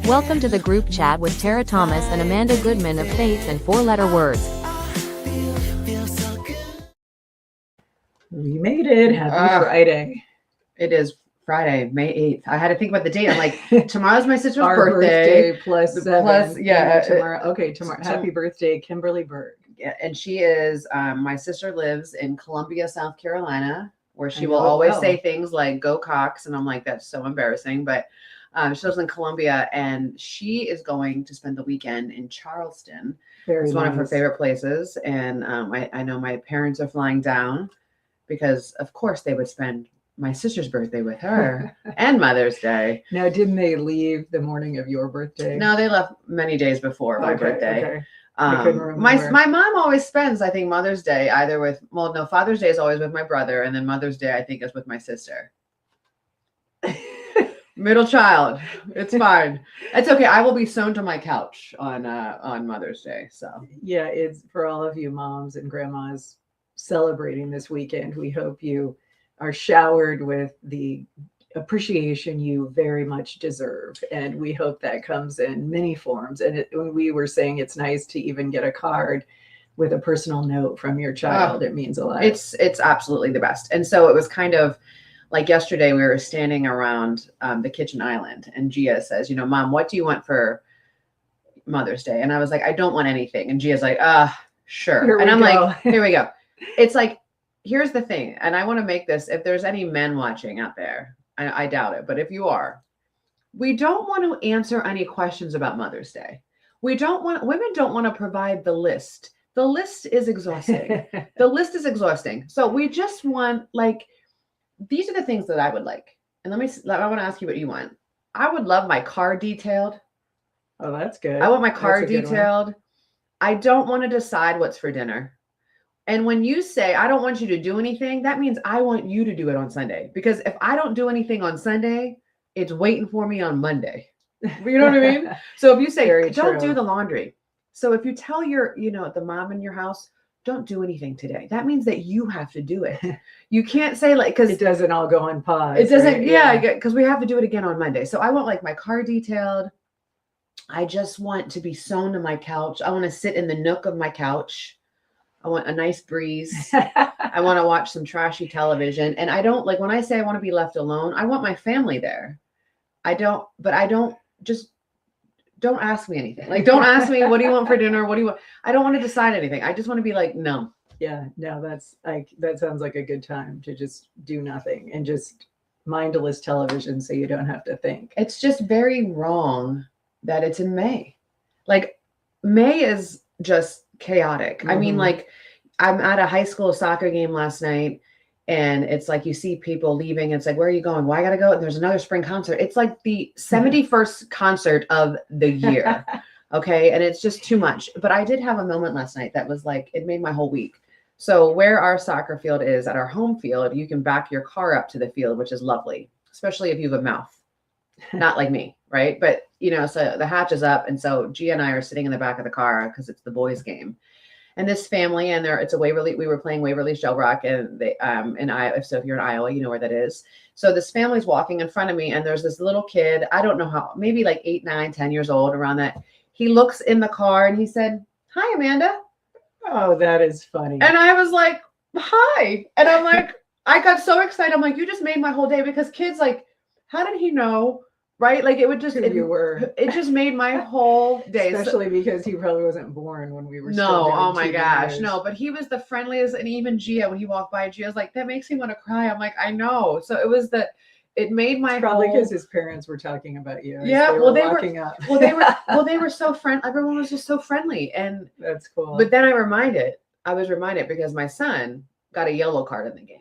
Welcome to the group chat with Tara Thomas and Amanda Goodman of Faith and Four-Letter Words. We made it. Happy Friday. It is Friday, May 8th. I had to think about the date. I'm like, tomorrow's my sister's Our birthday. plus 7. Plus, yeah. Tomorrow. Okay, tomorrow. Happy birthday, Kimberly Berg. Yeah, and she is, my sister lives in Columbia, South Carolina, where she I will know it always well. say things like, go Cox. And I'm like, that's so embarrassing. But she lives in Columbia, and she is going to spend the weekend in Charleston. Very It's one of her nice. favorite places. And I know my parents are flying down because, of course, they would spend my sister's birthday with her and Mother's Day. Now, didn't they leave the morning of your birthday? No, they left many days before my birthday. Okay. I couldn't remember. My mom always spends, I think, Mother's Day either with, Father's Day is always with my brother, and then Mother's Day, I think, is with my sister. Middle child. It's fine. It's okay. I will be sewn to my couch on Mother's Day. So Yeah, it's for all of you moms and grandmas celebrating this weekend. We hope you are showered with the appreciation you very much deserve, and we hope that comes in many forms. And when we were saying it's nice to even get a card with a personal note from your child, it means a lot. It's absolutely the best. And so it was kind of like yesterday we were standing around the kitchen island, and Gia says, Mom, what do you want for Mother's Day? And I was like, I don't want anything. And Gia's like, sure. And I'm like, here we go. It's like, here's the thing. And I want to make this, if there's any men watching out there, I doubt it, but if you are, we don't want to answer any questions about Mother's Day. Women don't want to provide the list. The list is exhausting. The list is exhausting. So we just want, these are the things that I would like. And I want to ask you what you want. I would love my car detailed. Oh, that's good. I want my car detailed. I don't want to decide what's for dinner. And when you say, I don't want you to do anything, that means I want you to do it on Sunday. Because if I don't do anything on Sunday, it's waiting for me on Monday. You know what I mean? So if you say, don't do the laundry. So if you tell the mom in your house, don't do anything today, that means that you have to do it. You can't say because it doesn't all go on pause. It doesn't, right? because we have to do it again on Monday. So I want my car detailed. I just want to be sewn to my couch. I want to sit in the nook of my couch. I want a nice breeze. I want to watch some trashy television. And I don't when I say I want to be left alone, I want my family there. Don't ask me anything. Don't ask me, what do you want for dinner? What do you want? I don't want to decide anything. I just want to be no. Yeah, no, that sounds like a good time to just do nothing and just mindless television so you don't have to think. It's just very wrong that it's in May. May is just chaotic. Mm-hmm. I mean, I'm at a high school soccer game last night, and it's you see people leaving. It's where are you going? Well, I gotta go. And there's another spring concert. It's the 71st concert of the year. Okay. And it's just too much. But I did have a moment last night that was it made my whole week. So where our soccer field is at our home field, you can back your car up to the field, which is lovely, especially if you have a mouth, not like me. Right. But so the hatch is up. And so Gia and I are sitting in the back of the car because it's the boys' game. And this family, and we were playing Waverly Shell Rock, and they, in Iowa. So if you're in Iowa, you know where that is. So this family's walking in front of me, and there's this little kid, I don't know how, maybe 8, 9, 10 years old, around that. He looks in the car and he said, "Hi, Amanda." Oh, that is funny. And I was like, "Hi." And I'm I got so excited. I'm you just made my whole day, because kids, how did he know? Right? It would just, it just made my whole day. Especially because he probably wasn't born when we were No, oh my gosh. No, but he was the friendliest. And even Gia, when he walked by, Gia's that makes me want to cry. I'm I know. So it was it made my probably because his parents were talking about you. Yeah, they were so friendly. Everyone was just so friendly. And that's cool. But then I was reminded because my son got a yellow card in the game.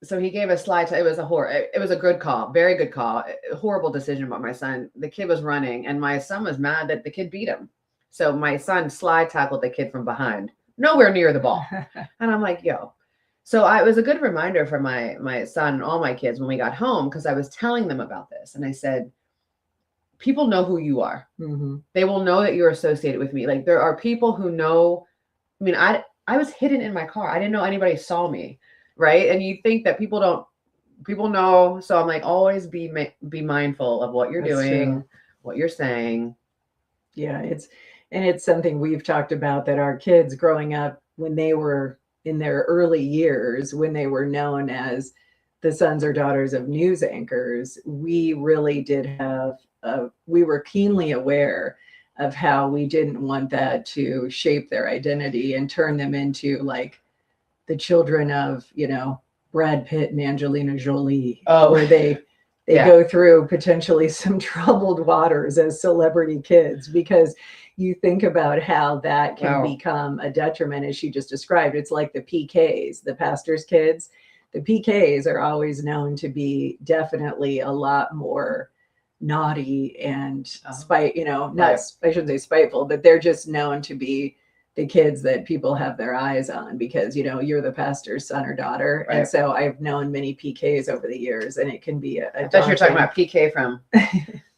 So he gave a slide. It was a good call, very good call. Horrible decision by my son. The kid was running, and my son was mad that the kid beat him. So my son slide tackled the kid from behind, nowhere near the ball. And I'm yo. So it was a good reminder for my son and all my kids when we got home, because I was telling them about this. And I said, people know who you are. Mm-hmm. They will know that you're associated with me. There are people who know. I mean, I was hidden in my car. I didn't know anybody saw me. Right. And you think that people know. So I'm always be mindful of what you're doing, what you're saying. Yeah, it's something we've talked about, that our kids growing up, when they were in their early years, when they were known as the sons or daughters of news anchors, we really did have we were keenly aware of how we didn't want that to shape their identity and turn them into like the children of, Brad Pitt and Angelina Jolie, where they Yeah. go through potentially some troubled waters as celebrity kids, because you think about how that can Wow. become a detriment, as she just described. It's like the PKs, the pastor's kids. The PKs are always known to be definitely a lot more naughty and not, Right. I shouldn't say spiteful, but they're just known to be the kids that people have their eyes on, because you're the pastor's son or daughter. Right. And so I've known many PKs over the years, and it can be a I thought you were talking daunting- about PK from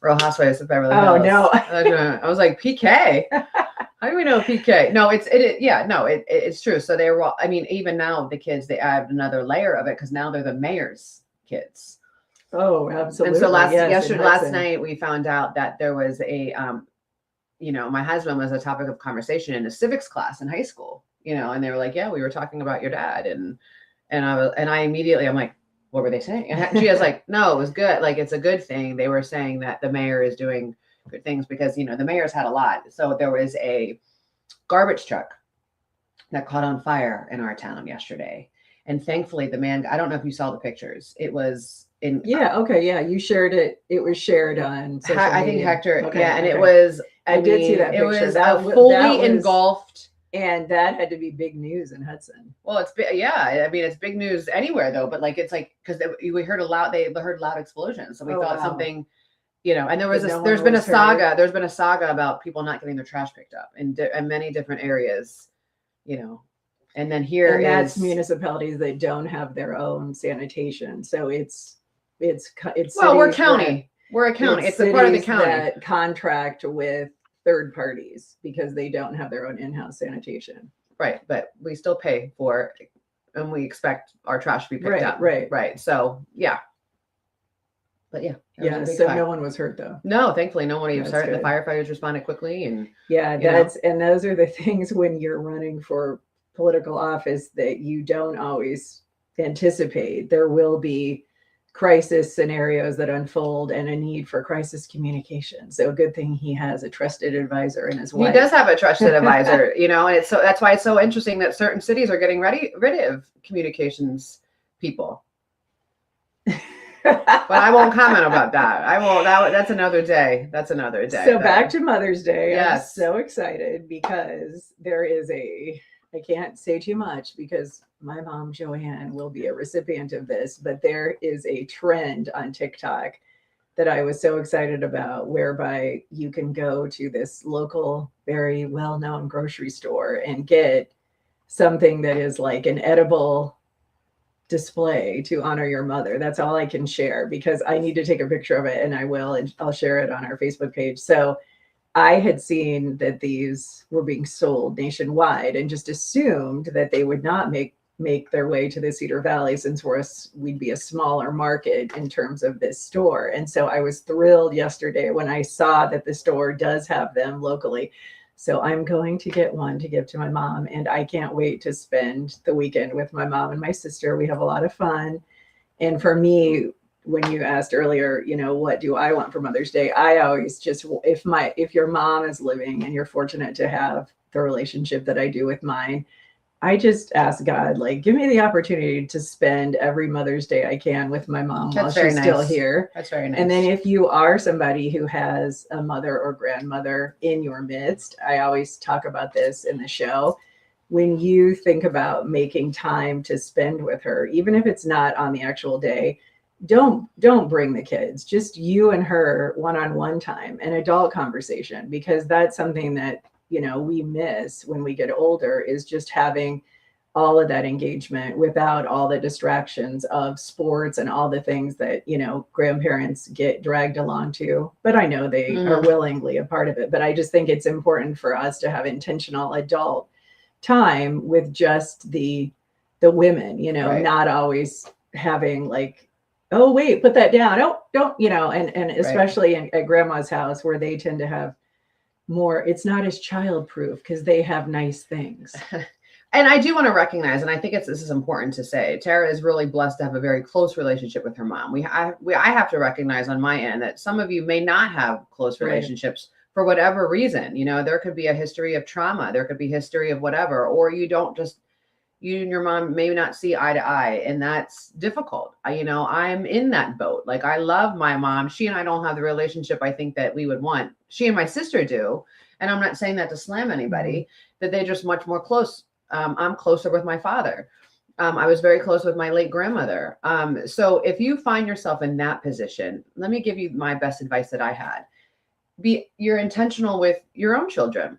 Real Housewives of Beverly Hills. Oh, no. I was like, PK? How do we know PK? No, it's true. So they were all, I mean, even now the kids, they add another layer of it because now they're the mayor's kids. Oh, absolutely. And so last Hudson. night we found out that there was a my husband was a topic of conversation in a civics class in high school, and they were like, yeah, we were talking about your dad. And I immediately, I'm like, what were they saying? And she was like, no, it was good. Like, it's a good thing. They were saying that the mayor is doing good things because, the mayor's had a lot. So there was a garbage truck that caught on fire in our town yesterday. And thankfully the man, I don't know if you saw the pictures. It was in. Yeah. Okay. Yeah. You shared it. It was shared on social I think media. Hector. Okay, yeah. And okay. it was, I did see that it picture. was That fully was- engulfed. And that had to be big news in Hudson. Well, it's it's big news anywhere though, but like, it's like, because we heard they heard loud explosions. So we Oh, thought wow. something, and there was But no there's one been a was hurt. saga. There's been a saga about people not getting their trash picked up in many different areas, and then here And that's is municipalities that don't have their own sanitation. So it's well, we're cities county. We're a county. It's a part of the cities county. that contract with third parties because they don't have their own in-house sanitation. Right, but we still pay for it, and we expect our trash to be picked Right, up. right. So yeah, but yeah, that was Yeah. a big So fire. no one was hurt though. No, thankfully, no one even That's started. The good. firefighters responded quickly, and Yeah, you know? and those are the things when you're running for political office that you don't always anticipate. There will be crisis scenarios that unfold and a need for crisis communication. So a good thing he has a trusted advisor in his he wife. does have a trusted advisor. And it's so that's why it's so interesting that certain cities are getting rid of communications people. But I won't comment about that. I won't. That's another day. That's another day. So back to Mother's Day. Yes. I'm so excited because there is I can't say too much because my mom, Joanne, will be a recipient of this, but there is a trend on TikTok that I was so excited about, whereby you can go to this local, very well-known grocery store and get something that is like an edible display to honor your mother. That's all I can share because I need to take a picture of it, and I will, and I'll share it on our Facebook page. So I had seen that these were being sold nationwide and just assumed that they would not make their way to the Cedar Valley since we'd be a smaller market in terms of this store. And so I was thrilled yesterday when I saw that the store does have them locally. So I'm going to get one to give to my mom, and I can't wait to spend the weekend with my mom and my sister. We have a lot of fun. And for me, when you asked earlier, what do I want for Mother's Day? I always just, if your mom is living and you're fortunate to have the relationship that I do with mine, I just ask God, like, give me the opportunity to spend every Mother's Day I can with my mom while she's still here. That's very nice. And then if you are somebody who has a mother or grandmother in your midst, I always talk about this in the show. When you think about making time to spend with her, even if it's not on the actual day, don't bring the kids, just you and her one-on-one time, an adult conversation, because that's something that we miss when we get older, is just having all of that engagement without all the distractions of sports and all the things that grandparents get dragged along to. But I know they are willingly a part of it. But I just think it's important for us to have intentional adult time with just the women, Right. not always having like oh wait, put that down. Don't, and especially at grandma's house where they tend to have more, it's not as childproof because they have nice things. And I do want to recognize, and I think this is important to say, Tara is really blessed to have a very close relationship with her mom. I have to recognize on my end that some of you may not have close relationships for whatever reason. There could be a history of trauma. There could be history of whatever, or you and your mom may not see eye to eye, and that's difficult. I'm in that boat. Like, I love my mom. She and I don't have the relationship I think that we would want. She and my sister do. And I'm not saying that to slam anybody, that they're just much more close. I'm closer with my father. I was very close with my late grandmother. So if you find yourself in that position, let me give you my best advice that I had. You're intentional with your own children.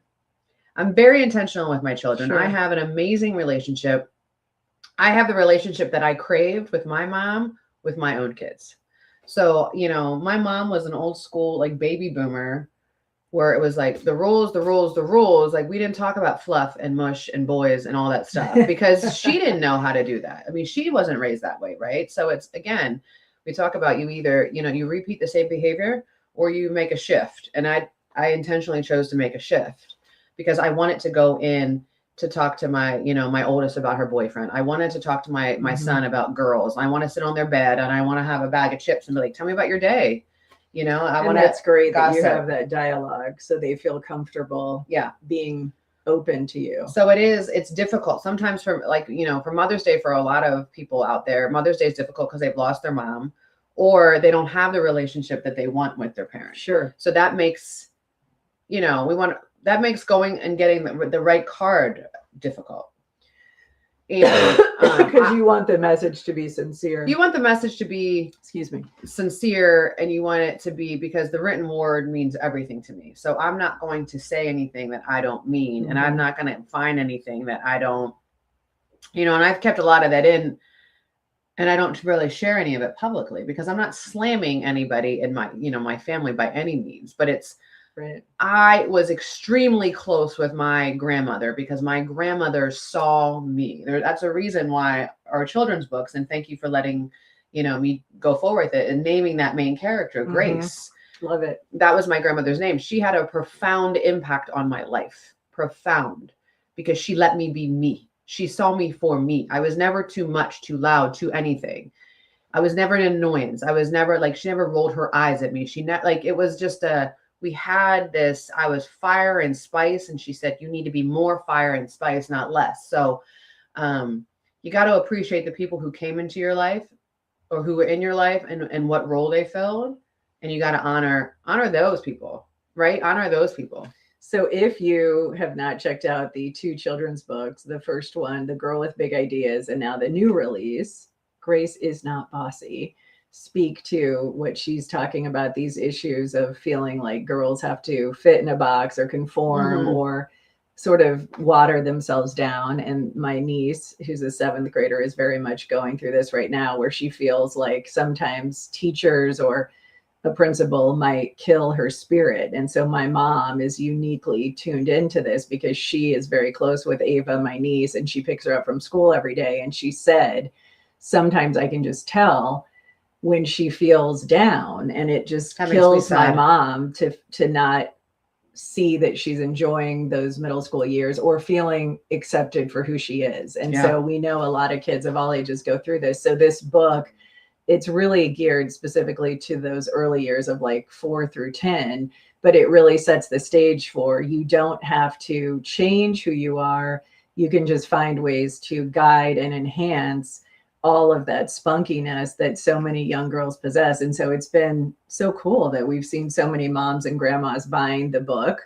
I'm very intentional with my children. Sure. I have an amazing relationship. I have the relationship that I craved with my mom, with my own kids. So, my mom was an old school, like, baby boomer, where it was like the rules. Like, we didn't talk about fluff and mush and boys and all that stuff because she didn't know how to do that. I mean, she wasn't raised that way, right? So it's, again, we talk about you either, you repeat the same behavior or you make a shift. And I intentionally chose to make a shift because I wanted to go in to talk to my, my oldest about her boyfriend. I wanted to talk to my son about girls. I want to sit on their bed and I want to have a bag of chips and be like, tell me about your day. That's great that you have that dialogue so they feel comfortable being open to you. So it's difficult sometimes for Mother's Day, for a lot of people out there, Mother's Day is difficult because they've lost their mom or they don't have the relationship that they want with their parents. Sure. So that makes, that makes going and getting the right card difficult. Because you want the message to be sincere. You want the message to be, sincere, and you want it to be, because the written word means everything to me. So I'm not going to say anything that I don't mean, and I'm not going to find anything that I don't, and I've kept a lot of that in, and I don't really share any of it publicly because I'm not slamming anybody in my, my family by any means, but it's, right. I was extremely close with my grandmother because my grandmother saw me. That's a reason why our children's books, and thank you for letting, me go forward with it and naming that main character, Grace. Love it. That was my grandmother's name. She had a profound impact on my life. Profound. Because she let me be me. She saw me for me. I was never too much, too loud, too anything. I was never an annoyance. I was never she never rolled her eyes at me. It was just we had this, I was fire and spice. And she said, you need to be more fire and spice, not less. So you got to appreciate the people who came into your life or who were in your life and what role they filled. And you got to honor those people, right? Honor those people. So if you have not checked out the 2 children's books, the first one, The Girl with Big Ideas, and now the new release, Grace is Not Bossy, speak to what she's talking about, these issues of feeling like girls have to fit in a box or conform or sort of water themselves down. And my niece, who's a 7th grader, is very much going through this right now, where she feels like sometimes teachers or a principal might kill her spirit. And so my mom is uniquely tuned into this because she is very close with Ava, my niece, and she picks her up from school every day. And she said, sometimes I can just tell when she feels down, and it just kills my mom to not see that she's enjoying those middle school years or feeling accepted for who she is. And so we know a lot of kids of all ages go through this. So this book, it's really geared specifically to those early years of 4 through 10, but it really sets the stage for, you don't have to change who you are. You can just find ways to guide and enhance all of that spunkiness that so many young girls possess. And so it's been so cool that we've seen so many moms and grandmas buying the book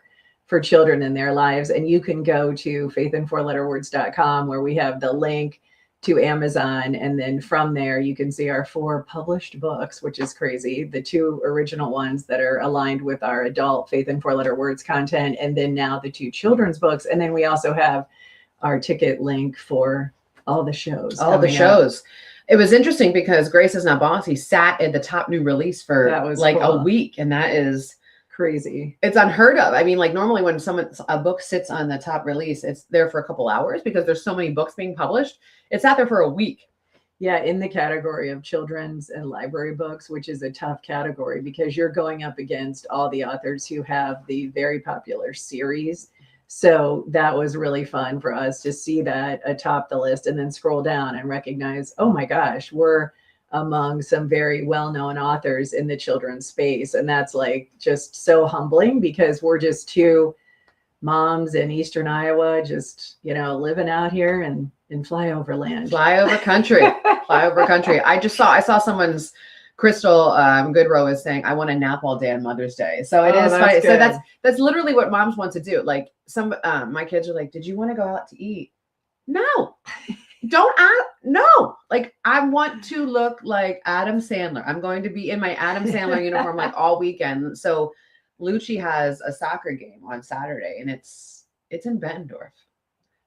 for children in their lives. And you can go to faithin4letterwords.com where we have the link to Amazon. And then from there, you can see our 4 published books, which is crazy. The 2 original ones that are aligned with our adult Faith in 4-Letter Words content. And then now the 2 children's books. And then we also have our ticket link for all the shows. It was interesting because Grace is Not Bossy sat at the top new release for cool. a week. And that is crazy. It's unheard of. I mean, normally when a book sits on the top release, it's there for a couple hours because there's so many books being published. It's out there for a week. Yeah, in the category of children's and library books, which is a tough category because you're going up against all the authors who have the very popular series. So that was really fun for us to see that atop the list and then scroll down and recognize, oh my gosh, we're among some very well-known authors in the children's space. And that's like just so humbling because we're just two moms in Eastern Iowa, just, living out here and in flyover land. Flyover country. Flyover country. I saw someone's Crystal Goodrow is saying, I want to nap all day on Mother's Day. So it is funny. So that's literally what moms want to do. Like my kids are like, did you want to go out to eat? No, don't ask. No, like I want to look like Adam Sandler. I'm going to be in my Adam Sandler uniform like all weekend. So Lucci has a soccer game on Saturday and it's in Bettendorf.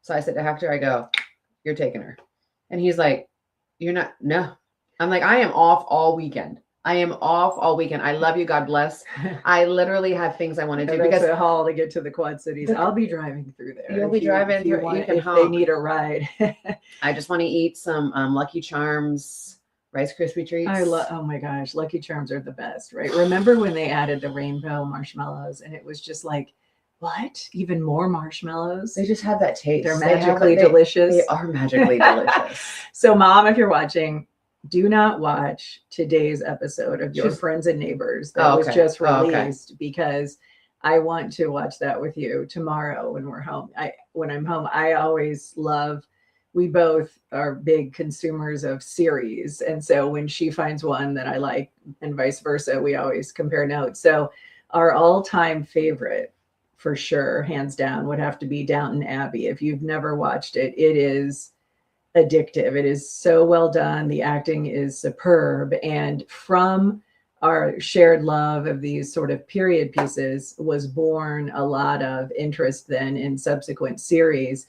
So I said to Hector, I go, you're taking her. And he's like, you're not, no. I'm like, I am off all weekend. I love you. God bless. I literally have things I want to do because a haul to get to the Quad Cities. I'll be driving through there. You'll be driving through. If they need a ride. I just want to eat some Lucky Charms Rice Krispie treats. Oh my gosh, Lucky Charms are the best, right? Remember when they added the rainbow marshmallows and it was just like, what? Even more marshmallows? They just have that taste. They're magically delicious. They are magically delicious. So Mom, if you're watching, do not watch today's episode of Your Friends and Neighbors that was just released because I want to watch that with you tomorrow when we're home. When I'm home, I always love, we both are big consumers of series. And so when she finds one that I like and vice versa, we always compare notes. So our all-time favorite, for sure, hands down, would have to be Downton Abbey. If you've never watched it, it is addictive. It is so well done. The acting is superb. And from our shared love of these sort of period pieces was born a lot of interest then in subsequent series,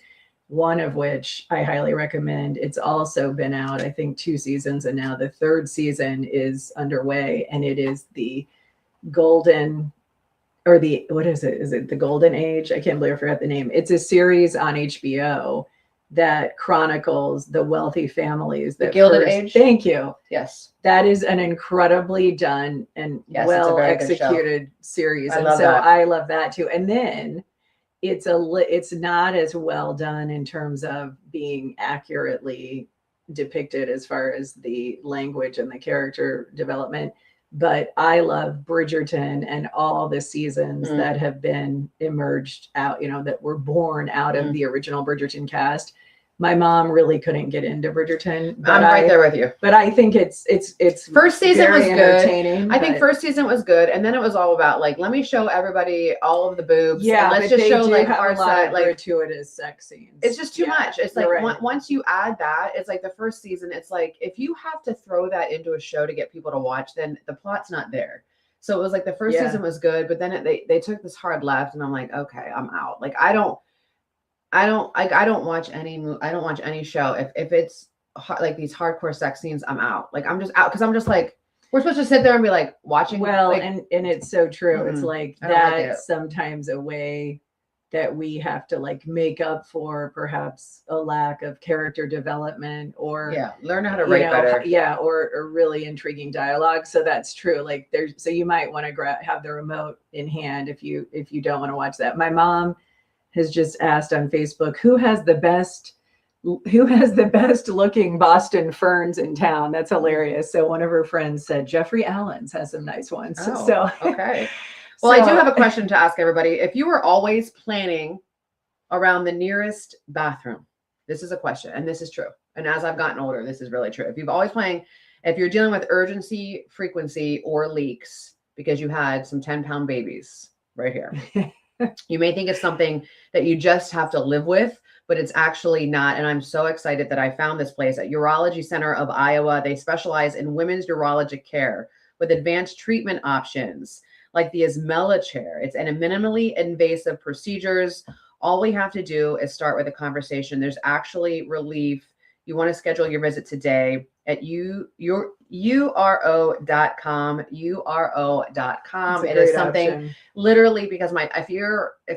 one of which I highly recommend. It's also been out, I think, 2 seasons, and now the 3rd season is underway, and it is the golden, or the, what is it? Is it the Golden Age? I can't believe I forgot the name. It's a series on HBO that chronicles the wealthy families. The Gilded Age? Thank you. Yes. That is an incredibly done and well executed series. I love that. I love that too. And then it's not as well done in terms of being accurately depicted as far as the language and the character development. But I love Bridgerton and all the seasons that have been emerged out, that were born out of the original Bridgerton cast. My mom really couldn't get into Bridgerton. I'm right there with you. But I think it's first season was good. I think first season was good, and then it was all about like, let me show everybody all of the boobs. Yeah, let's just show like our side, like gratuitous sex scenes. It's just too much. It's like once you add that, it's like the first season. It's like if you have to throw that into a show to get people to watch, then the plot's not there. So it was like the first season was good, but then they took this hard left, and I'm like, okay, I'm out. Like I don't watch any show if it's like these hardcore sex scenes. I'm out. Like I'm just out because I'm just like, we're supposed to sit there and be like watching. Well, like, and it's so true. It's like that's sometimes a way that we have to like make up for perhaps a lack of character development or learn how to write better. Or really intriguing dialogue. So that's true. Like so you might want to have the remote in hand if you don't want to watch that. My mom has just asked on Facebook, who has the best looking Boston ferns in town? That's hilarious. So one of her friends said Jeffrey Allen's has some nice ones. Okay. Well, I do have a question to ask everybody. If you were always planning around the nearest bathroom, this is a question, and this is true. And as I've gotten older, this is really true. If you're dealing with urgency, frequency, or leaks because you had some 10-pound babies right here. You may think it's something that you just have to live with, but it's actually not. And I'm so excited that I found this place at Urology Center of Iowa. They specialize in women's urologic care with advanced treatment options like the Ismella chair. It's a minimally invasive procedures. All we have to do is start with a conversation. There's actually relief. You want to schedule your visit today at uro.com. Uro.com. It is something option. Literally, because if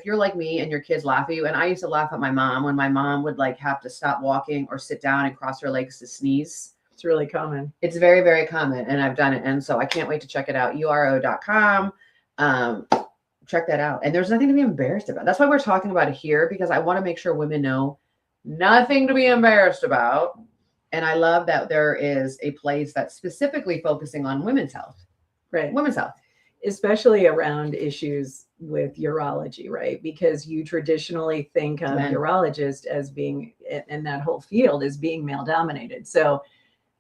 you're like me and your kids laugh at you, and I used to laugh at my mom when my mom would like have to stop walking or sit down and cross her legs to sneeze. It's really common. It's very, very common, and I've done it. And so I can't wait to check it out. uro.com. Check that out. And there's nothing to be embarrassed about. That's why we're talking about it here, because I want to make sure women know nothing to be embarrassed about. And I love that there is a place that's specifically focusing on women's health. Right. Women's health. Especially around issues with urology, right? Because you traditionally think of Men. urologists as being, and that whole field as being male dominated. So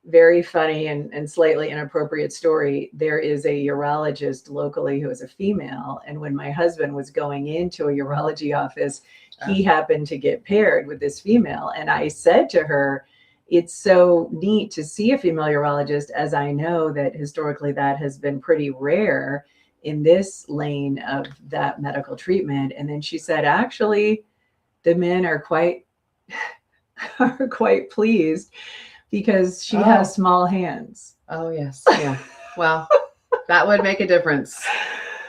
very funny and slightly inappropriate story. There is a urologist locally who is a female. And when my husband was going into a urology office, he happened to get paired with this female. And I said to her, it's so neat to see a female urologist, as I know that historically that has been pretty rare in this lane of that medical treatment. And then she said, actually, the men are quite pleased because she has small hands. Oh, yes. Yeah. Well, that would make a difference.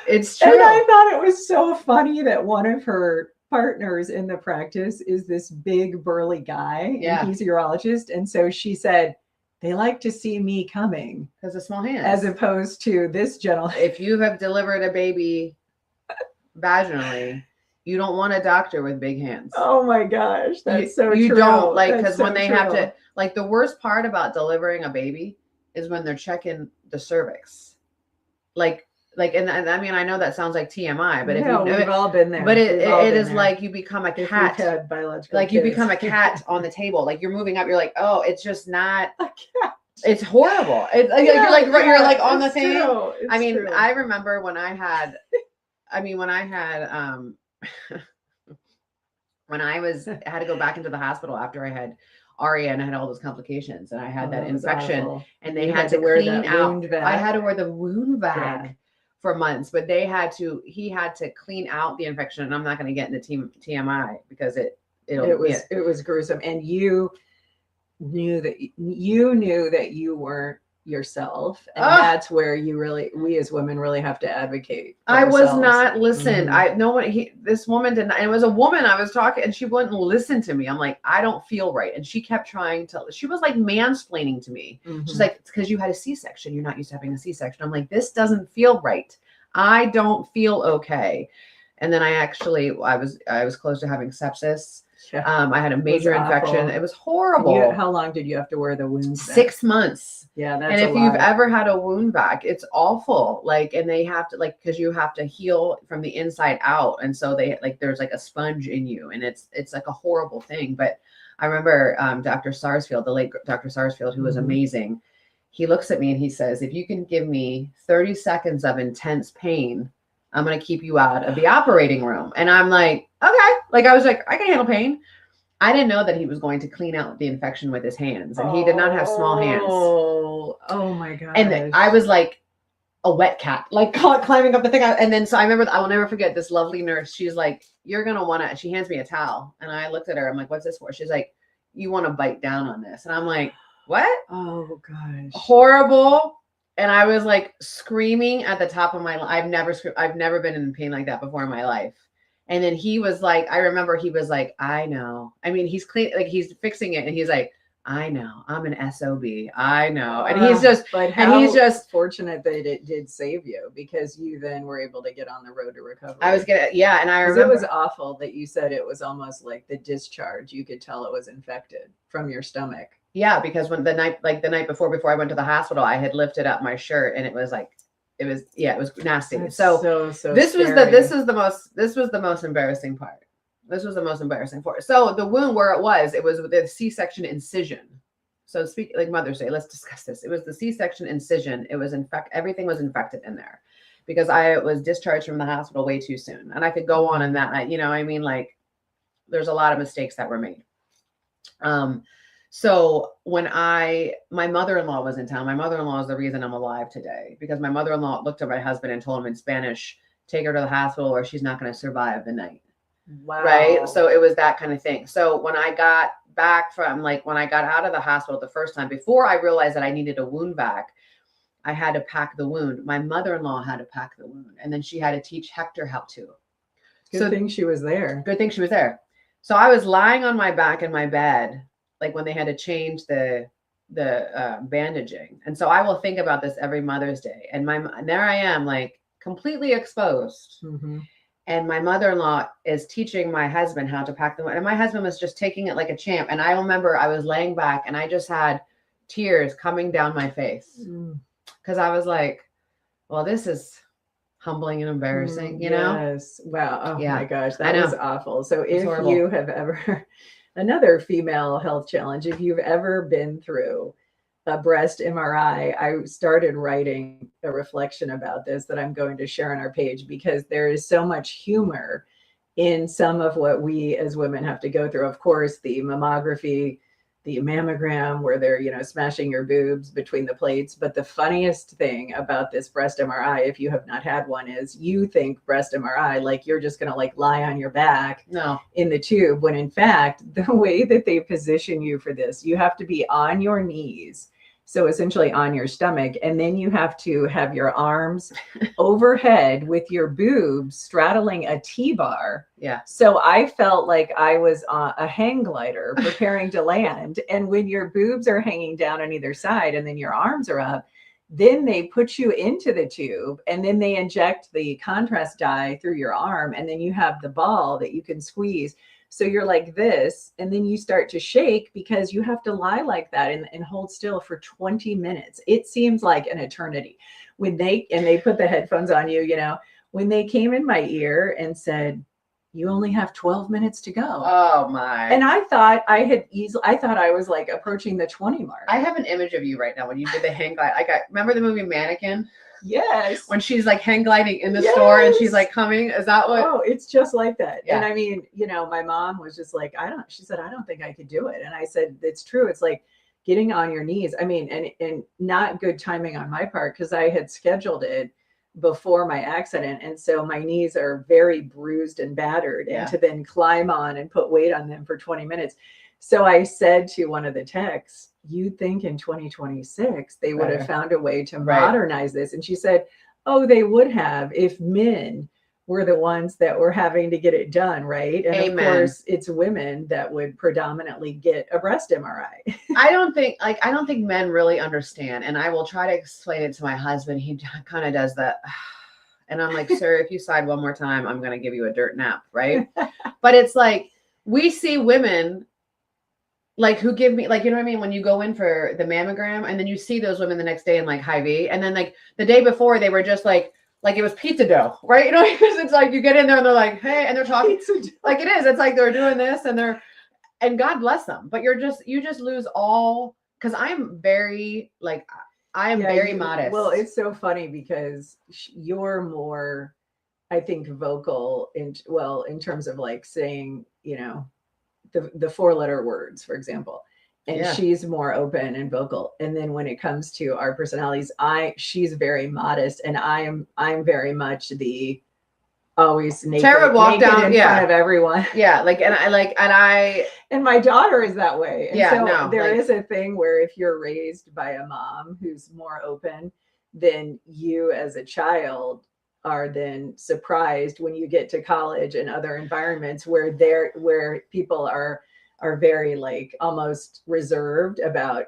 It's true. And I thought it was so funny that one of her partners in the practice is this big burly guy. Yeah. And he's a urologist. And so she said, they like to see me coming. Because of small hands. As opposed to this gentleman. If you have delivered a baby vaginally, you don't want a doctor with big hands. Oh my gosh. That's so true. You don't, like, That's because so when they true. have to, like, the worst part about delivering a baby is when they're checking the cervix. And I mean, I know that sounds like TMI, but No, we've all been there. but We've all it been is there. like you become a If we've cat. had biological Like you kids. become a cat on the table. Like you're moving up. You're like, oh, it's just not. A cat. It's horrible. You're like on the it's thing. true. I mean, It's true. I remember when I had, when I had to go back into the hospital after I had Aria and I had all those complications and I had that Oh, it was infection awful. and they You had to wear clean that out. wound vac. I had to wear the wound vac Yeah. for months, but he had to clean out the infection. And I'm not going to get into TMI because it was gruesome. And you knew that you weren't yourself. And that's where we as women really have to advocate. For I was ourselves. not listen. Mhm. This woman did not, and it was a woman I was talking and she wouldn't listen to me. I'm like, I don't feel right. And she kept she was like mansplaining to me. Mhm. She's like, it's because you had a C-section. You're not used to having a C-section. I'm like, this doesn't feel right. I don't feel okay. And then I was close to having sepsis. Yeah. I had a major infection. awful. It was horrible. How long did you have to wear the wound vac? 6 months. Yeah, that's And a if you've lot. ever had a wound vac, it's awful. Like, and they have to because you have to heal from the inside out. And so there's like a sponge in you and it's like a horrible thing. But I remember Dr. Sarsfield, the late Dr. Sarsfield, who was Mhm. amazing. He looks at me and he says, if you can give me 30 seconds of intense pain, I'm going to keep you out of the operating room. And I'm like, okay. Like, I was like, I can handle pain. I didn't know that he was going to clean out the infection with his hands, and he did not have small hands. Oh my god! And I was like a wet cat, like climbing up the thing. And then so I remember, I will never forget this lovely nurse. She's like, "You're gonna want to." She hands me a towel, and I looked at her. I'm like, "What's this for?" She's like, "You want to bite down on this?" And I'm like, "What?" Oh gosh! Horrible. And I was like screaming at the top of my lungs. I've never been in pain like that before in my life. And then he was like, I remember he was like, I know. I mean, he's clean, like he's fixing it. And he's like, I know, I'm an SOB. I know. And he's just fortunate that it did save you because you then were able to get on the road to recovery. And I 'Cause remember it was awful that you said it was almost like the discharge. You could tell it was infected from your stomach. Yeah, because when the night before I went to the hospital, I had lifted up my shirt and it was nasty. That's so this was the most embarrassing part. This was the most embarrassing part. So the wound where it was with a C-section incision. So speak like Mother's Day, let's discuss this. It was the C-section incision. It was everything was infected in there because I was discharged from the hospital way too soon. And I could go on in that, there's a lot of mistakes that were made. So when my mother-in-law was in town, my mother-in-law is the reason I'm alive today because my mother-in-law looked at my husband and told him in Spanish, take her to the hospital or she's not going to survive the night. Wow. Right. So it was that kind of thing. So when I got back when I got out of the hospital the first time, before I realized that I needed a wound vac, I had to pack the wound. My mother-in-law had to pack the wound and then she had to teach Hector how to. Good thing she was there. Good thing she was there. So I was lying on my back in my bed, like when they had to change the bandaging. And so I will think about this every Mother's Day. And there I am, like completely exposed. Mhm. And my mother-in-law is teaching my husband how to pack them. And my husband was just taking it like a champ. And I remember I was laying back and I just had tears coming down my face Mm. because I was like, well, this is humbling and embarrassing, you know? Yes. Wow. Oh Yeah. my gosh, I that know. was awful. So It's if horrible. you have ever another female health challenge, if you've ever been through a breast MRI, I started writing a reflection about this that I'm going to share on our page because there is so much humor in some of what we as women have to go through. Of course, the mammography, the mammogram, where they're, smashing your boobs between the plates. But the funniest thing about this breast MRI, if you have not had one, is you think breast MRI, like you're just going to like lie on your back No. in the tube, when in fact, the way that they position you for this, you have to be on your knees. So essentially on your stomach, and then you have to have your arms overhead with your boobs straddling a T-bar. Yeah. So I felt like I was on a hang glider preparing to land. And when your boobs are hanging down on either side and then your arms are up, then they put you into the tube and then they inject the contrast dye through your arm. And then you have the ball that you can squeeze. So you're like this, and then you start to shake because you have to lie like that and hold still for 20 minutes. It seems like an eternity. When they put the headphones on you, when they came in my ear and said, you only have 12 minutes to go. Oh my. And I thought I was like approaching the 20 mark. I have an image of you right now when you did the hang glide. Remember the movie Mannequin? Yes. When she's like hang gliding in the store and she's like coming. Is that what? Oh, it's just like that. Yeah. And I mean, my mom was just like, she said, I don't think I could do it. And I said, it's true. It's like getting on your knees. I mean, and not good timing on my part because I had scheduled it before my accident. And so my knees are very bruised and battered, and to then climb on and put weight on them for 20 minutes. So I said to one of the techs, you think in 2026 they would have found a way to modernize this? And she said, oh, they would have if men were the ones that were having to get it done, right? And Amen. Of course, it's women that would predominantly get a breast MRI. I don't think men really understand. And I will try to explain it to my husband. He kind of does that. And I'm like, sir, if you sigh one more time, I'm going to give you a dirt nap, right? But it's like, we see women like who give me, like, you know what I mean? When you go in for the mammogram and then you see those women the next day in like Hy-Vee, and then like the day before they were just like it was pizza dough, right? Because it's like you get in there and they're like, hey, and they're talking like it is. It's like they're doing this and God bless them. But you just lose all, because I'm very very modest. Well, it's so funny because you're more, I think, vocal in terms of like saying, the 4-letter words, for example. And she's more open and vocal. And then when it comes to our personalities, she's very modest, and I'm very much the always naked, Tara would walk down in front of everyone. Yeah, and my daughter is that way. And so there is a thing where if you're raised by a mom who's more open, then you as a child are then surprised when you get to college and other environments where people are very like almost reserved about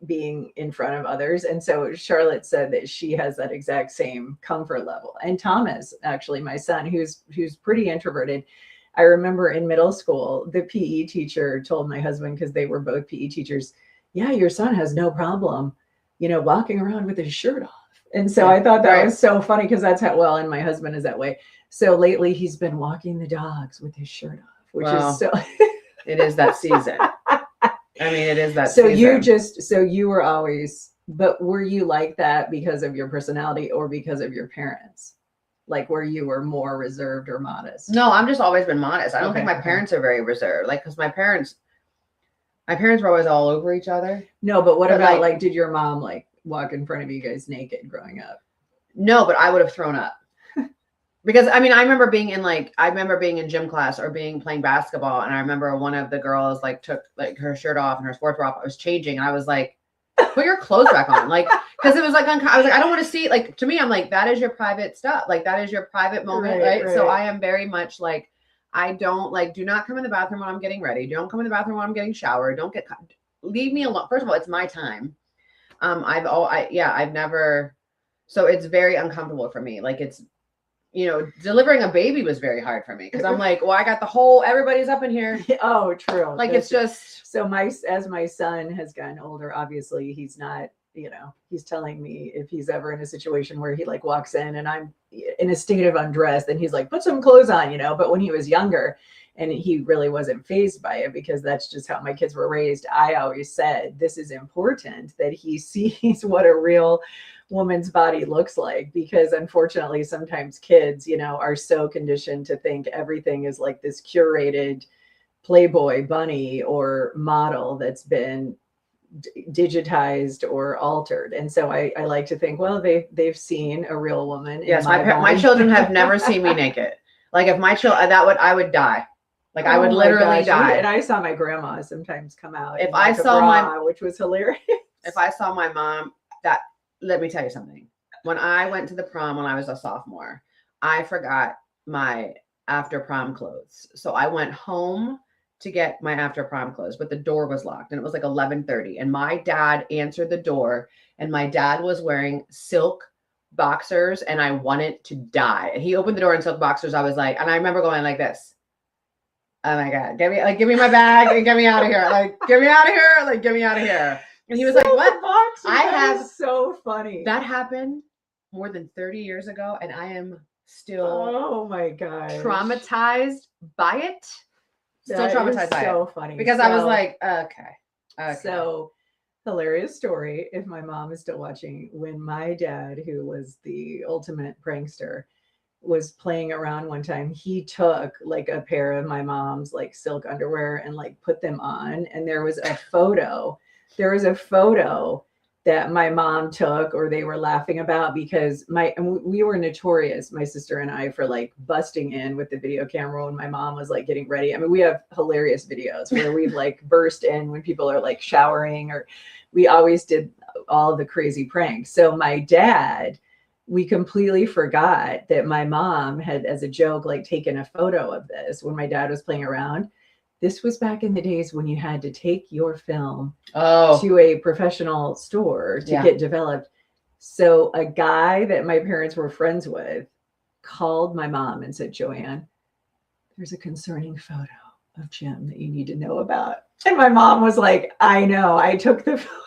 being in front of others. And so Charlotte said that she has that exact same comfort level. And Thomas, actually, my son, who's pretty introverted, I remember in middle school, the PE teacher told my husband, because they were both PE teachers, yeah, your son has no problem, walking around with his shirt off. And so I thought that was so funny, because that's how, and my husband is that way. So lately he's been walking the dogs with his shirt off, which is so... It is that season. I mean, it is that season. So you were always, but were you like that because of your personality or because of your parents? Like where you were more reserved or modest? No, I'm just always been modest. I don't think my parents are very reserved. Like, because my parents were always all over each other. No, but what about like, did your mom like walk in front of you guys naked growing up? No, but I would have thrown up. Because I mean, I remember being in gym class or playing basketball, and I remember one of the girls like took like her shirt off and her sports bra off. I was changing, and I was like, "Put your clothes back on," like, because it was like I was like, I don't want to see. Like, to me, I'm like, that is your private stuff. Like, that is your private moment, right? So I am very much like, I don't like. Do not come in the bathroom when I'm getting ready. Don't come in the bathroom when I'm getting showered. leave me alone. First of all, it's my time. I've never, so it's very uncomfortable for me. Like it's, delivering a baby was very hard for me because I'm like, well, I got everybody's up in here. Oh, true. Like it's just. So as my son has gotten older, obviously he's not, he's telling me if he's ever in a situation where he like walks in and I'm in a state of undress, then he's like, put some clothes on, but when he was younger and he really wasn't fazed by it because that's just how my kids were raised. I always said, this is important that he sees what a real woman's body looks like, because unfortunately sometimes kids, are so conditioned to think everything is like this curated Playboy bunny or model that's been digitized or altered. And so I like to think, well, they've seen a real woman. Yes, my children have never seen me naked. Like if my child, I would die. Like I would literally die. And I saw my grandma sometimes come out. If I saw which was hilarious. If I saw my mom, let me tell you something. When I went to the prom when I was a sophomore, I forgot my after prom clothes. So I went home to get my after prom clothes, but the door was locked and it was like 11:30. And my dad answered the door and my dad was wearing silk boxers and I wanted to die. And he opened the door in silk boxers. I was like, and I remember going like this. Oh my God, give me my bag and get me out of here. Like, get me out of here. Like, get me out of here. And he was like, what? So funny. That happened more than 30 years ago. And I am still oh my God, traumatized by it. Still traumatized by it. So funny. Because I was like, okay. So hilarious story. If my mom is still watching, when my dad, who was the ultimate prankster, was playing around one time, he took like a pair of my mom's like silk underwear and like put them on. And there was a photo that my mom took, or they were laughing about, because we were notorious, my sister and I, for like busting in with the video camera when my mom was like getting ready. I mean, we have hilarious videos where we've like burst in when people are like showering, or we always did all of the crazy pranks. So my dad, we completely forgot that my mom had, as a joke, like taken a photo of this when my dad was playing around. This was back in the days when you had to take your film to a professional store to get developed. So a guy that my parents were friends with called my mom and said, Joanne, there's a concerning photo of Jim that you need to know about. And my mom was like, I know, I took the photo.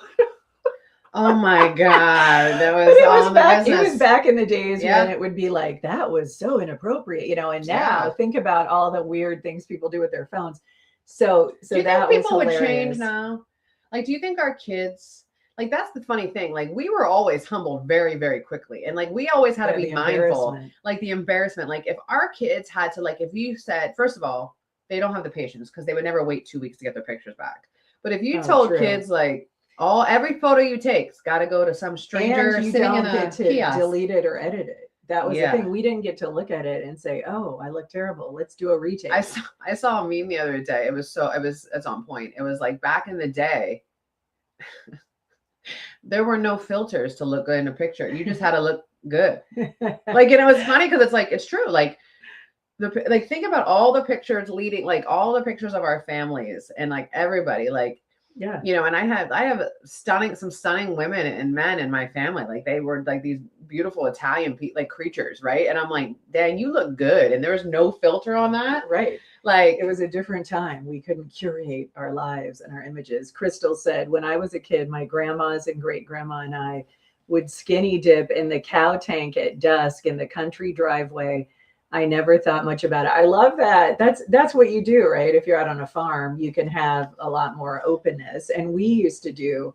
Oh my God. That was all the business. It was back in the days when it would be like, that was so inappropriate, and now think about all the weird things people do with their phones. So do you that think people was would change now? Like, do you think our kids, like, that's the funny thing. Like, we were always humbled very, very quickly. And like, we always had to be mindful, like the embarrassment. Like if our kids had to, like, if you said, first of all, they don't have the patience because they would never wait 2 weeks to get their pictures back. But if you told kids like, every photo you take's got to go to some stranger sitting in a kiosk. Delete it or edit it. That was the thing. We didn't get to look at it and say, "Oh, I look terrible. Let's do a retake." I saw a meme the other day. It's on point. It was like back in the day, there were no filters to look good in a picture. You just had to look good. Like, and it was funny because it's like, it's true. Like think about all the pictures leading, like all the pictures of our families and like everybody, like. Yeah. And I have some stunning women and men in my family. Like they were like these beautiful Italian like creatures. Right. And I'm like, dang, you look good. And there was no filter on that. Right. Like it was a different time. We couldn't curate our lives and our images. Crystal said, when I was a kid, my grandmas and great grandma and I would skinny dip in the cow tank at dusk in the country driveway. I never thought much about it. I love that. That's what you do, right? If you're out on a farm, you can have a lot more openness. And we used to do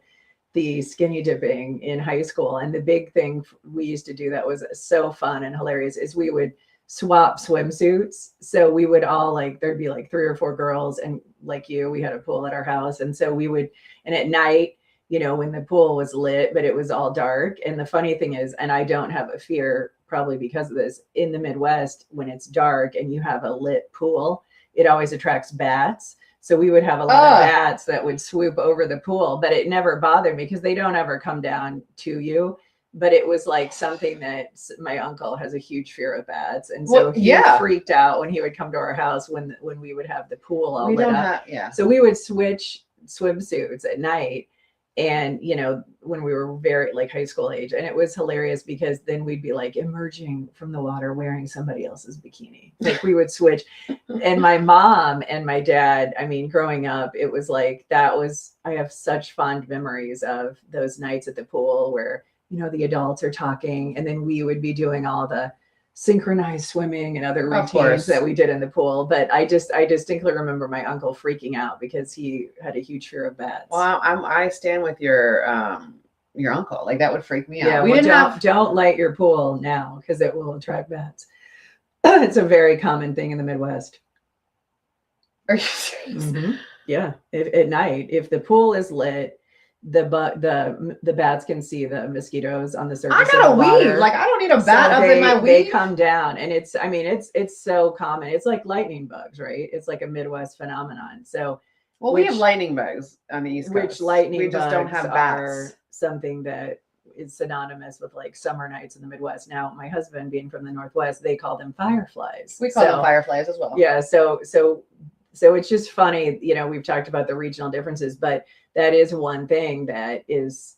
the skinny dipping in high school. And the big thing we used to do that was so fun and hilarious is we would swap swimsuits. So we would all there'd be like 3 or 4 girls, and like we had a pool at our house. And so and at night, when the pool was lit, but it was all dark. And the funny thing is, and I don't have a fear, probably because of this, in the Midwest, when it's dark and you have a lit pool, it always attracts bats. So we would have a lot of bats that would swoop over the pool, but it never bothered me because they don't ever come down to you. But it was like something that my uncle has a huge fear of bats. And so he freaked out when he would come to our house when we would have the pool all lit up. So we would switch swimsuits at night. And, you know, when we were very like high school age, and it was hilarious because then we'd be like emerging from the water wearing somebody else's bikini. Like we would switch. And my mom and my dad, I mean, growing up, it was like, I have such fond memories of those nights at the pool where, you know, the adults are talking and then we would be doing all the synchronized swimming and other routines that we did in the pool. But I distinctly remember my uncle freaking out because he had a huge fear of bats. Well, I stand with your uncle. Like that would freak me out. Yeah, We don't light your pool now because it will attract bats. It's a very common thing in the Midwest. Are you serious? Mm-hmm. Yeah, at night, if the pool is lit, the bats can see the mosquitoes on the surface. I gotta weave. Like I don't need a bat up in my weave. They come down, and it's so common. It's like lightning bugs, right? It's like a Midwest phenomenon. So, we have lightning bugs on the East Coast. We just don't have bats. Are something that is synonymous with like summer nights in the Midwest. Now, my husband being from the Northwest, they call them fireflies. We call them fireflies as well. Yeah. So it's just funny, you know, we've talked about the regional differences, but that is one thing that is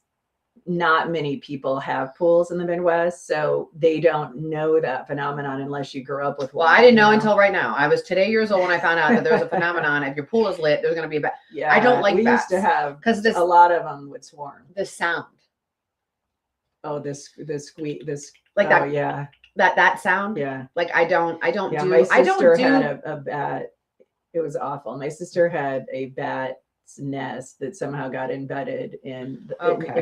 not many people have pools in the Midwest. So they don't know that phenomenon unless you grew up with one. Well, I didn't know until right now. I was today years old when I found out that there's a phenomenon. If your pool is lit, there's going to be a bat. Yeah. I don't like we bats. used to have, because a lot of them would swarm. The sound. Oh, this squeak, like that. Yeah. That sound. Yeah. Like I don't My sister had a bat. It was awful. My sister had a bat's nest that somehow got embedded in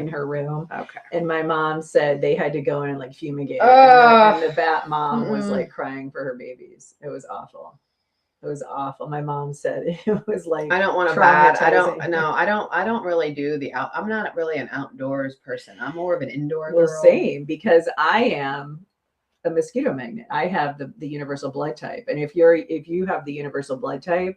her room. Okay. And my mom said they had to go in and like fumigate it. And the bat mom was like crying for her babies. It was awful. It was awful. My mom said it was like, I don't want a bat. I don't really do I'm not really an outdoors person. I'm more of an indoor girl. Well, same, because I am a mosquito magnet. I have the universal blood type. And if you have the universal blood type,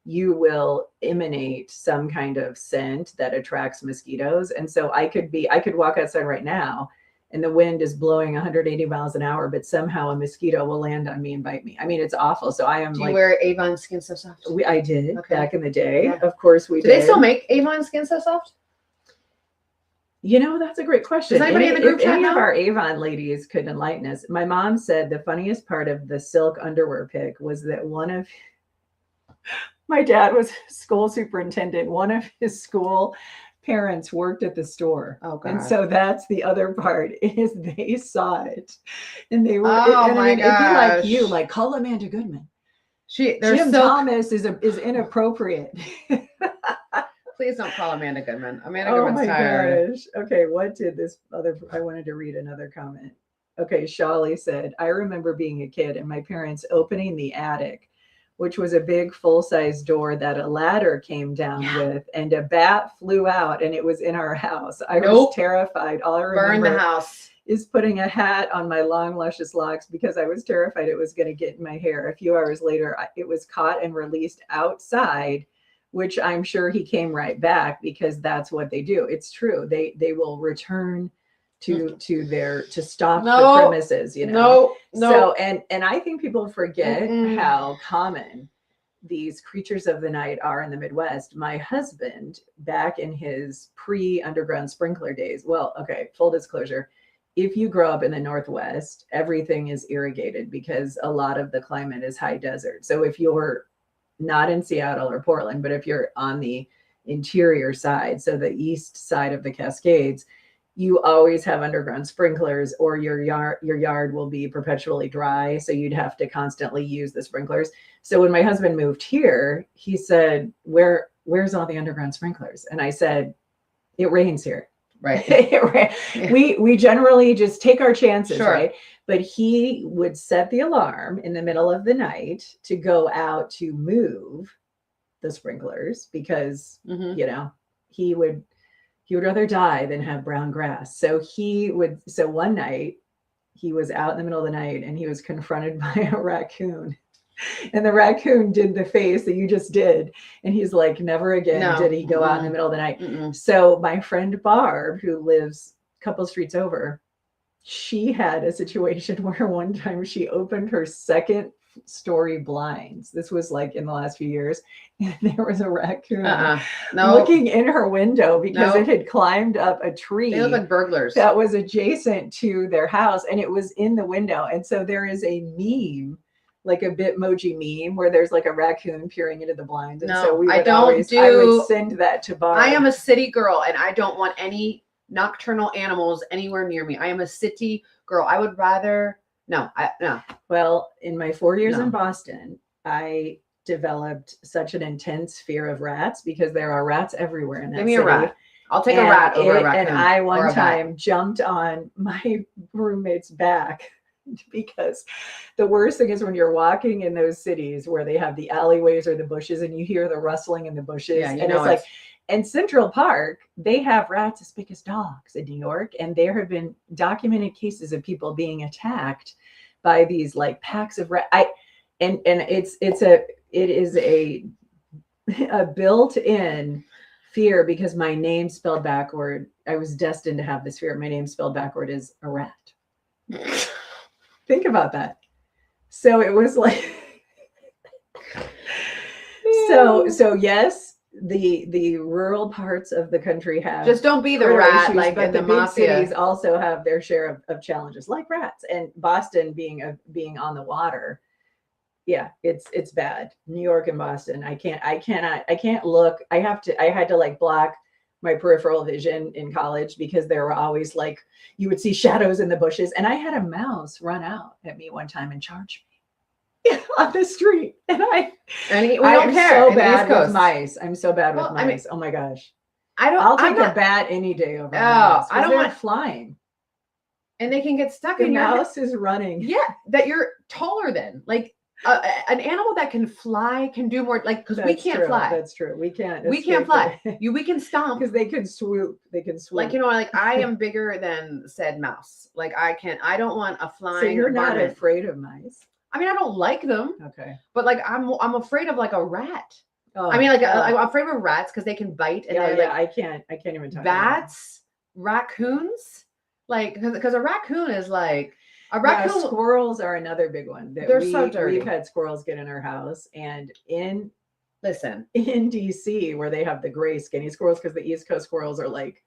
you will emanate some kind of scent that attracts mosquitoes. And so I could walk outside right now and the wind is blowing 180 miles an hour, but somehow a mosquito will land on me and bite me. I mean, it's awful. So I am Do you wear Avon Skin So Soft? I did back in the day. Yeah. Of course we did. Do they still make Avon Skin So Soft? You know, that's a great question. Does anybody in the group chat any know? of our Avon ladies could enlighten us. My mom said the funniest part of the silk underwear pick was that my dad was school superintendent. One of his school parents worked at the store. Oh, God. And so that's the other part is they saw it. And they were, it'd be like you, like call Amanda Goodman. Jim Thomas is inappropriate. Please don't call Amanda Goodman. Amanda Goodman's tired. Gosh. Okay, I wanted to read another comment. Okay, Shawley said, I remember being a kid and my parents opening the attic, which was a big full-size door that a ladder came down with, and a bat flew out and it was in our house. I was terrified. All I remember Burn the house. is putting a hat on my long, luscious locks because I was terrified it was going to get in my hair. A few hours later, it was caught and released outside, which I'm sure he came right back because that's what they do. It's true. They will return to stop the premises, you know. So and I think people forget how common these creatures of the night are in the Midwest. My husband, back in his pre-underground sprinkler days, well, okay, full disclosure, if you grow up in the Northwest, everything is irrigated because a lot of the climate is high desert. So if you're not in Seattle or Portland, but if you're on the interior side, so the east side of the Cascades, you always have underground sprinklers, or your yard will be perpetually dry. So you'd have to constantly use the sprinklers. So when my husband moved here, he said, where's all the underground sprinklers? And I said, it rains here. Right. We generally just take our chances, right? But he would set the alarm in the middle of the night to go out to move the sprinklers because, you know, he would rather die than have brown grass. So one night he was out in the middle of the night and he was confronted by a raccoon. And the raccoon did the face that you just did. And he's like, never again did he go out in the middle of the night. So my friend Barb, who lives a couple streets over, she had a situation where one time she opened her second story blinds. This was like in the last few years. And there was a raccoon No, looking in her window because No. it had climbed up a tree they look like burglars. that was adjacent to their house, and it was in the window. And so there is a meme, like a Bitmoji meme, where there's like a raccoon peering into the blinds. And so No, we I would don't I would do- send that to Barb. I am a city girl, and I don't want any nocturnal animals anywhere near me. I am a city girl. I would rather no. Well, in my 4 years No. in Boston, I developed such an intense fear of rats because there are rats everywhere in that Give me city. a rat. I'll take And a rat over a it- raccoon. And I or one a bat. time jumped on my roommate's back because the worst thing is when you're walking in those cities where they have the alleyways or the bushes and you hear the rustling in the bushes. Yeah, you and know it's like, in Central Park, they have rats as big as dogs in New York. And there have been documented cases of people being attacked by these like packs of rats. And it is a built-in fear because my name spelled backward. I was destined to have this fear. My name spelled backward is a rat. Think about that. So it was like, so yes, the rural parts of the country have Just don't be the critter rat issues, like but in the the big mafia. cities also have their share of challenges, like rats. And Boston being on the water, yeah, it's bad. New York and Boston, I can't look. I had to like block my peripheral vision in college because there were always like, you would see shadows in the bushes, and I had a mouse run out at me one time and charge me on the street, and And we I don't am care. so in the East bad with Coast. mice. I'm so bad with Well, I mean, mice. Oh my gosh. I don't. I'll I'm take a not, bat any day over a Oh, mouse. I don't They're want- flying. and they can get stuck The in your house. mouse is running. Yeah, that you're taller than. Like an animal that can fly can do more. Like because we That's can't true. fly. That's true. We can't. We can't fly. We can stomp. Because they can swoop. They can swoop. Like like I am bigger than said mouse. Like I don't want a flying. so you're not varmint. afraid of mice. I mean, I don't like them, Okay. but like I'm afraid of like a rat. Oh, I mean, like oh. I'm afraid of rats because they can bite and yeah, they're yeah. like I can't even talk about bats, raccoons. Like because a raccoon is like a it. Yeah, raccoon. squirrels are another big one. That They're so dirty. We've had squirrels get in our house, and in Listen, DC where they have the gray skinny squirrels, because the East Coast squirrels are like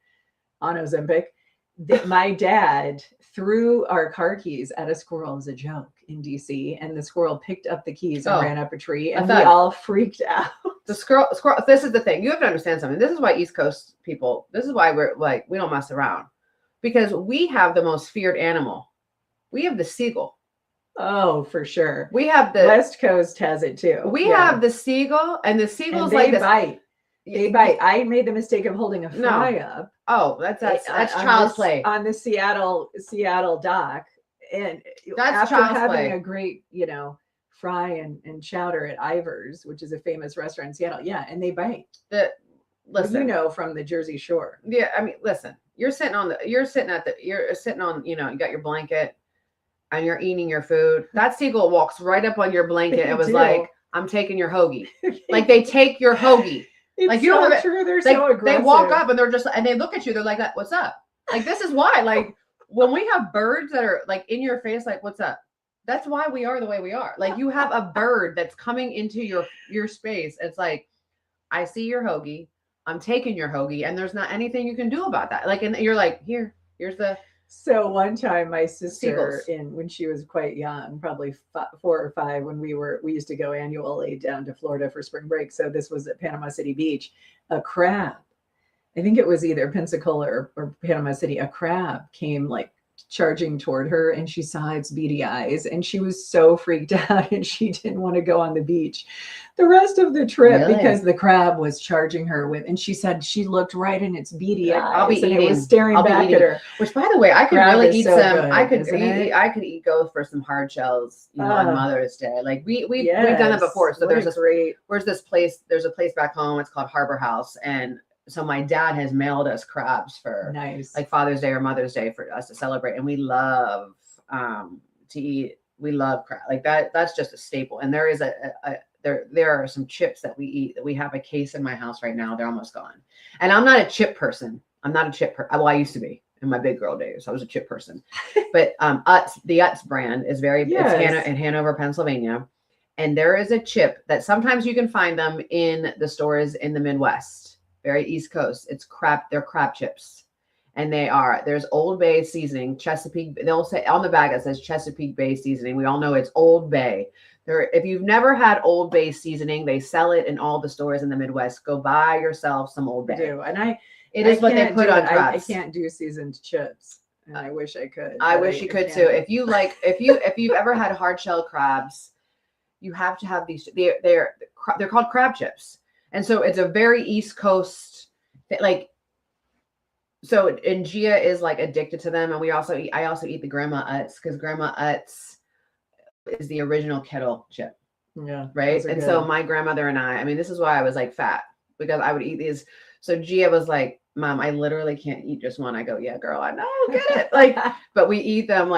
on Ozempic. My dad threw our car keys at a squirrel as a joke in DC, and the squirrel picked up the keys and Oh, ran up a tree, I and we thought- all freaked out. the squirrel. This is the thing. You have to understand something. This is why East Coast people. This is why we're like we don't mess around, because we have the most feared animal. We have the seagull. Oh, for sure. We have the West Coast has it too. we Yeah. have the seagull, and the and seagull's they like this. bite. They bite. I made the mistake of holding a No. fry up. Oh, that's on child's this- play. on the Seattle dock, and That's after child's having play. a great fry and chowder at Ivar's, which is a famous restaurant in Seattle. Yeah, and they bite. Listen, From the Jersey Shore. yeah, I mean, listen. You're sitting on, you got your blanket, and you're eating your food. That seagull walks right up on your blanket They and was do. like, "I'm taking your hoagie." Like they take your hoagie. It's like, you don't so have it- true. They're They, so aggressive. they walk up and they're just, and they look at you. They're like, "What's up?" Like this is why. Like when we have birds that are like in your face, like, "What's up?" That's why we are the way we are. Like you have a bird that's coming into your space. It's like, I see your hoagie. I'm taking your hoagie, and there's not anything you can do about that. Like, and you're like, here's the. So one time, my sister, Seagulls. when she was quite young, probably 4 or 5, when we used to go annually down to Florida for spring break. So this was at Panama City Beach. A crab, I think it was either Pensacola or Panama City. A crab came like charging toward her, and she saw its beady eyes, and she was so freaked out, and she didn't want to go on the beach the rest of the trip Really? because the crab was charging her with, and she said she looked right in its beady eyes. I'll be and it eating. was staring I'll be back eating. at her. Which, by the way, I could Crab really is eat so some. good, I could isn't eat. it? I could go for some hard shells, on Ah. Mother's Day. Like we've done that before. So there's this place. There's a place back home. It's called Harbor House, and so my dad has mailed us crabs for Nice. like Father's Day or Mother's Day for us to celebrate, and we love to eat. We love crab. Like that's just a staple. And there is there are some chips that we eat that we have a case in my house right now. They're almost gone. And I'm not a chip person. I'm not a chip person. Well, I used to be in my big girl days. I was a chip person. But the Utz brand is very Yes. it's in Hanover, Pennsylvania. And there is a chip that sometimes you can find them in the stores in the Midwest, very East Coast. It's crab. They're crab chips. And there's Old Bay seasoning, Chesapeake. They'll say on the bag it says Chesapeake Bay seasoning. We all know it's Old Bay. If you've never had Old Bay seasoning, they sell it in all the stores in the Midwest. Go buy yourself some Old Bay. do. And It is what they put on crabs. I can't do seasoned chips, and I wish I could. I but wish you could can't. too. If you've ever had hard shell crabs, you have to have these. They're called crab chips, and so it's a very East Coast like. So and Gia is like addicted to them, and I also eat the Grandma Utz because Grandma Utz is the original kettle chip. Yeah, right. And so my grandmother and I mean, this is why I was like fat, because I would eat these. So Gia was like, Mom, I literally can't eat just one. I go, yeah, girl, I know, get it. Like, but we eat them,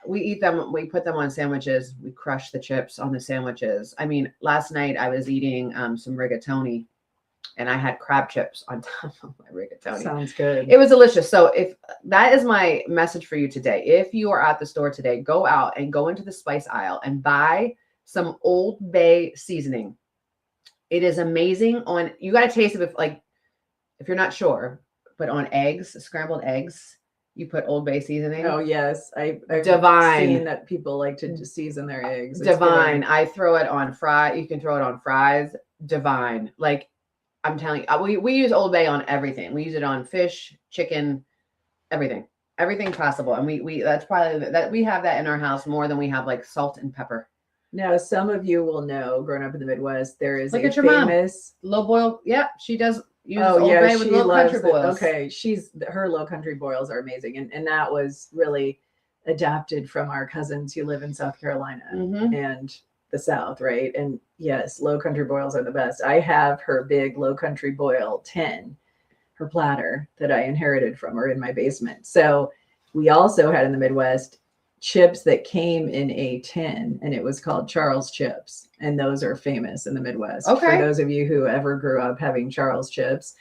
we put them on sandwiches. We crush the chips on the sandwiches. I mean, last night I was eating some rigatoni and I had crab chips on top of my rigatoni. Sounds good. It was delicious. So if that is my message for you today, if you are at the store today, go out and go into the spice aisle and buy some Old Bay seasoning. It is amazing. You got to taste it if you're not sure, but on eggs, scrambled eggs, you put Old Bay seasoning. Oh yes, I've Divine. seen that people like to just season their eggs. It's Divine. good. I throw it on You can throw it on fries. Divine. Like I'm telling you, we use Old Bay on everything. We use it on fish, chicken, everything possible. And we that's probably that we have that in our house more than we have like salt and pepper. Now, some of you will know, growing up in the Midwest, there is Look a at your mom. famous Low boil. Yeah, she does use Oh Old yeah, Bay with she low loves country boils. Okay, her low country boils are amazing, and that was really adapted from our cousins who live in South Carolina Mhm. and the South, right? And yes, low country boils are the best. I have her big low country boil tin, her platter that I inherited from her in my basement. So we also had in the Midwest chips that came in a tin, and it was called Charles chips, and those are famous in the Midwest. Okay. For those of you who ever grew up having Charles chips,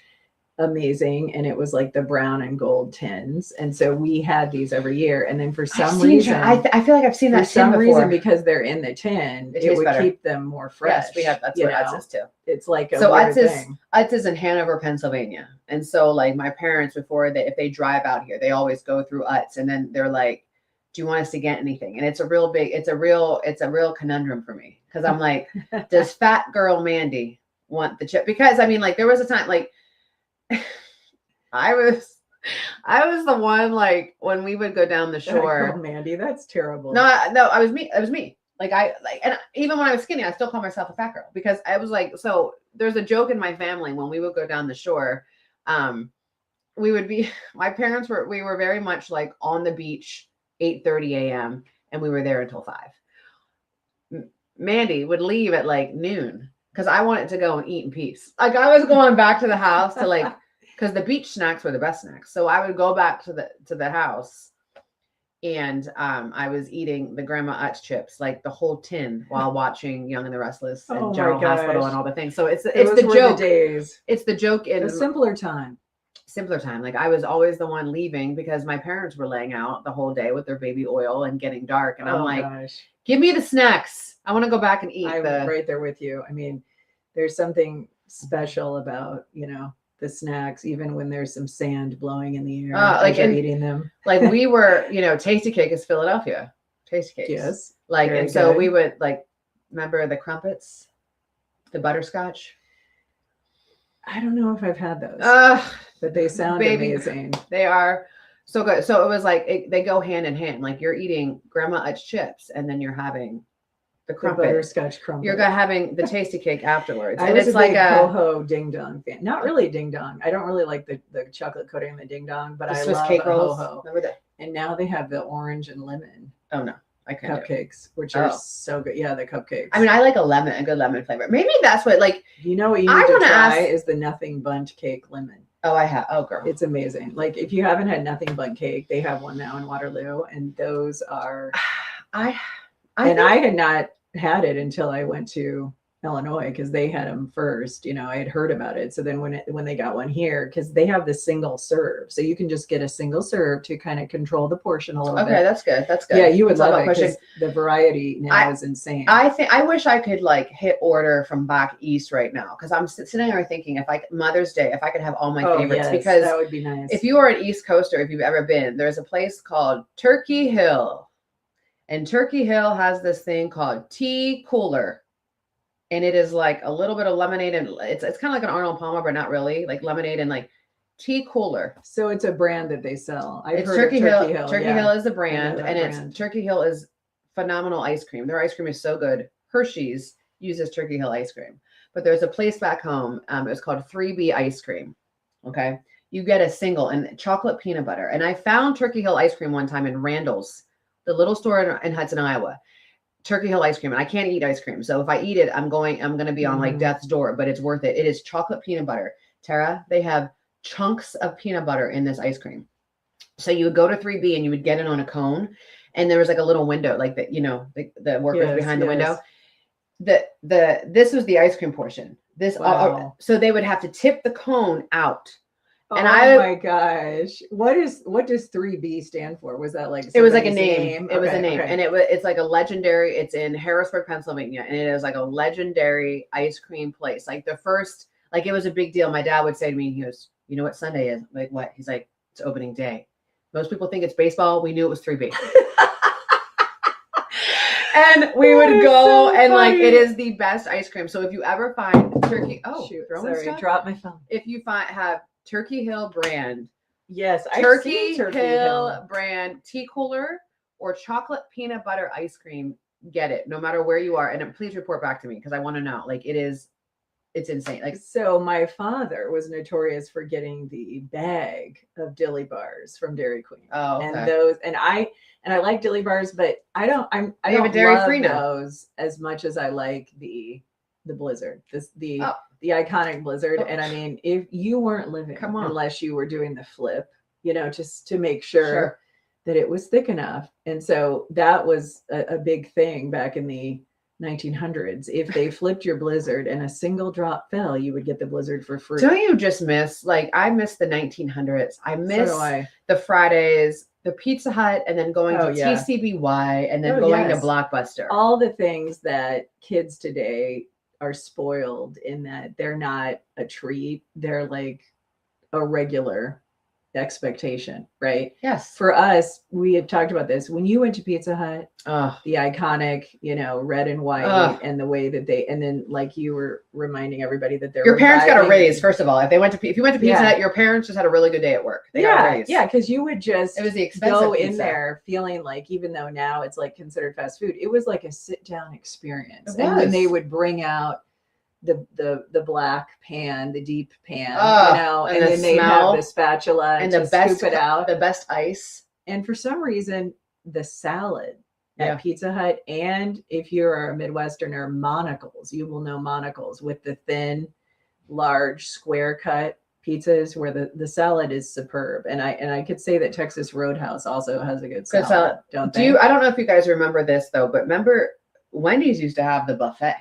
amazing. And it was like the brown and gold tins, and so we had these every year. And then for some reason, I feel like I've seen for that tin some before. reason, because they're in the tin, It it tastes would better. keep them more fresh. Yes, we have that's you what know? Utz is too. It's like a So weird Utz thing. is in Hanover, Pennsylvania, and so like my parents if they drive out here, they always go through Utz, and then they're like, do you want us to get anything? And it's a real conundrum for me, because I'm like, does fat girl Mandy want the chip? Because I mean, like there was a time like I was the one, like when we would go down the shore. Oh, Mandy, that's terrible. No, I was me. It was me. And even when I was skinny, I still call myself a fat girl, because I was like, so there's a joke in my family when we would go down the shore. We would be, we were very much like on the beach, 8:30 a.m. and we were there until 5. Mandy would leave at like noon because I wanted to go and eat in peace. Like I was going back to the house to like, because the beach snacks were the best snacks. So I would go back to the house, and I was eating the Grandma Utz chips, like the whole tin, while watching Young and the Restless and Oh my General Hospital gosh. and all the things. So it's Those the were joke. days. It's the joke in A simpler time. simpler time. Like I was always the one leaving because my parents were laying out the whole day with their baby oil and getting dark. And I'm like, gosh. give me the snacks. I want to go back and eat I'm right there with you. I mean, there's something special about, the snacks, even when there's some sand blowing in the air as you're eating them. Like we were, Tasty Cake is Philadelphia. Tasty Cakes. Yes. Like, Very and so good. we would like, remember the crumpets, the butterscotch? I don't know if I've had those, but they sound baby. amazing. They are so good. So it was like, they go hand in hand. Like you're eating Grandma Utz chips and then you're having the The crumpet. butterscotch crumble. You're having the Tasty Cake afterwards. I And was it's a like big a ho-ho ding dong fan. Not really ding dong. I don't really like the chocolate coating in the ding dong, but the I Swiss love cake a rolls. ho-ho. Remember that? And now they have the orange and lemon Oh no, I can't. do it. cupcakes, which are Oh. so good. Yeah, the cupcakes. I mean, I like a good lemon flavor. Maybe that's what like. you know what you I need to wanna try ask- is the nothing bundt cake lemon. Oh, I have. Oh, girl. It's amazing. Like if you haven't had nothing bundt cake, they have one now in Waterloo, and those are. I And think- I had not had it until I went to Illinois because they had them first. You know, I had heard about it. So then when they got one here, because they have the single serve, so you can just get a single serve to kind of control the portion a little bit. Okay, that's good. That's good. Yeah, you would It's all love about it because the variety now is insane. I wish I could like hit order from back east right now because I'm sitting there thinking if Mother's Day, if I could have all my favorites, because that would be nice. if you are an East Coaster, if you've ever been, there's a place called Turkey Hill, and Turkey Hill has this thing called Tea Cooler. And it is like a little bit of lemonade, and it's kind of like an Arnold Palmer, but not really, like lemonade and like Tea Cooler. So it's a brand that they sell. It's Turkey Hill. Turkey Hill is the I brand, know that and brand. it's Turkey Hill is phenomenal ice cream. Their ice cream is so good. Hershey's uses Turkey Hill ice cream, but there's a place back home. It was called 3B Ice Cream. Okay, you get a single and chocolate peanut butter. And I found Turkey Hill ice cream one time in Randall's, the little store in Hudson, Iowa. Turkey Hill ice cream, and I can't eat ice cream. So if I eat it, I'm going to be on like death's door, but it's worth it. It is chocolate peanut butter. Tara, they have chunks of peanut butter in this ice cream. So you would go to 3B and you would get it on a cone, and there was like a little window, like the, you know, the workers behind the window. This was the ice cream portion. This so they would have to tip the cone out. And my gosh, what does 3B stand for? Was that like it was like a name? It was Okay, a name, okay. and it's like a legendary. It's in Harrisburg, Pennsylvania, and it is like a legendary ice cream place. Like the first, like it was a big deal. My dad would say to me, he goes, "You know what Sunday is?" I'm like, what? He's like, "It's opening day." Most people think it's baseball. We knew it was 3B. And we would go so and like funny. it is the best ice cream. So if you ever find Turkey, Shoot, throwing sorry, stuff. drop my phone. If you have Turkey Hill brand, Yes, Turkey Hill brand tea cooler or chocolate peanut butter ice cream, get it no matter where you are, and then please report back to me because I want to know. Like it's insane. Like So my father was notorious for getting the bag of dilly bars from Dairy Queen. oh, okay. And those, and I like dilly bars, but I don't have a love dairy-free now. those as much as I like the Blizzard, the Oh. iconic Blizzard. Oh. And I mean, if you weren't living, Come on. unless you were doing the flip, you know, just to make sure that it was thick enough. And so that was a big thing back in the 1900s. If they flipped your Blizzard and a single drop fell, you would get the Blizzard for free. Don't you just miss, like I miss the 1900s. I miss So do I. the Fridays, the Pizza Hut, and then going Oh, to yeah. TCBY, and then Oh, going yes. to Blockbuster. All the things that kids today are spoiled in that they're not a treat. They're like a regular expectation, right? Yes. For us, we had talked about this. When you went to Pizza Hut, Oh, the iconic, you know, red and white, Ugh. and the way that and then like you were reminding everybody that they're your parents got a reviving- raise, first of all. If you went to Pizza Yeah. Hut, your parents just had a really good day at work. They got a raise. Yeah, because you would just It was the expensive go pizza. in there feeling like, even though now it's like considered fast food, it was like a sit down experience. It And when they was. would bring out the black pan, the deep pan, Ugh, you know, and and the then they smell, have the spatula And to the best scoop it out. the best ice. And for some reason, the salad Yeah. at Pizza Hut, and if you're a Midwesterner, Monocles, you will know Monocles with the thin, large, square cut pizzas where the salad is superb. And I could say that Texas Roadhouse also has a good salad, salad. don't Do they? you? I don't know if you guys remember this though, but remember Wendy's used to have the buffet.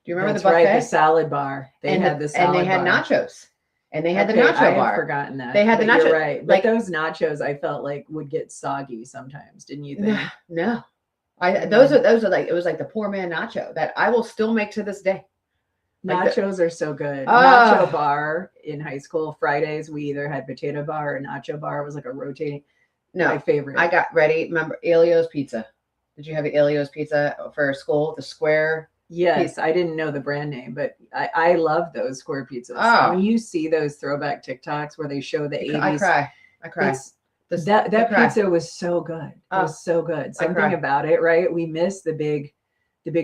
Do you remember That's the buffet? right, the salad bar. They and had the salad and they had bar. nachos, and they had Okay, the nacho I had bar. forgotten that. They had the but you're nacho- right. like- But those nachos, I felt like would get soggy sometimes, didn't you think? No, Mm. those are like, it was like the poor man nacho that I will still make to this day. Like Nachos are so good. Ah. Nacho bar in high school, Fridays, we either had potato bar or nacho bar. It was like a rotating, my No, favorite. I got ready. Remember Elio's Pizza? Did you have Elio's Pizza for school? The square. Yes, I didn't know the brand name, but I love those square pizzas. Oh. When you see those throwback TikToks where they show the 80s, I cry. it's- The- that I cry. pizza was so good. It Oh, was so good. I Something cry. about it, right? We miss the big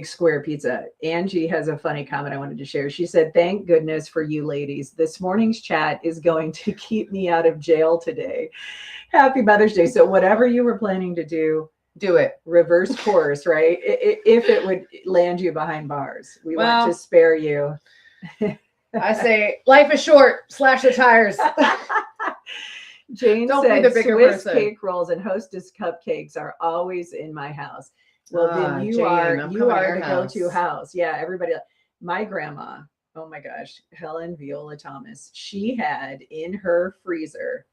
square pizza. Angie has a funny comment I wanted to share. She said, "Thank goodness for you ladies. This morning's chat is going to keep me out of jail today. Happy Mother's Day." So whatever you were planning to do, Do it. reverse course, right? If it would land you behind bars, we Well- want to spare you. I say life is short. Slash the tires. Jane Don't be said the bigger Swiss person. cake rolls and Hostess cupcakes are always in my house. Well, Ah, then you Jane, are I'm you coming to are your the go-to house. Yeah, everybody. My grandma, oh my gosh, Helen Viola Thomas, she had in her freezer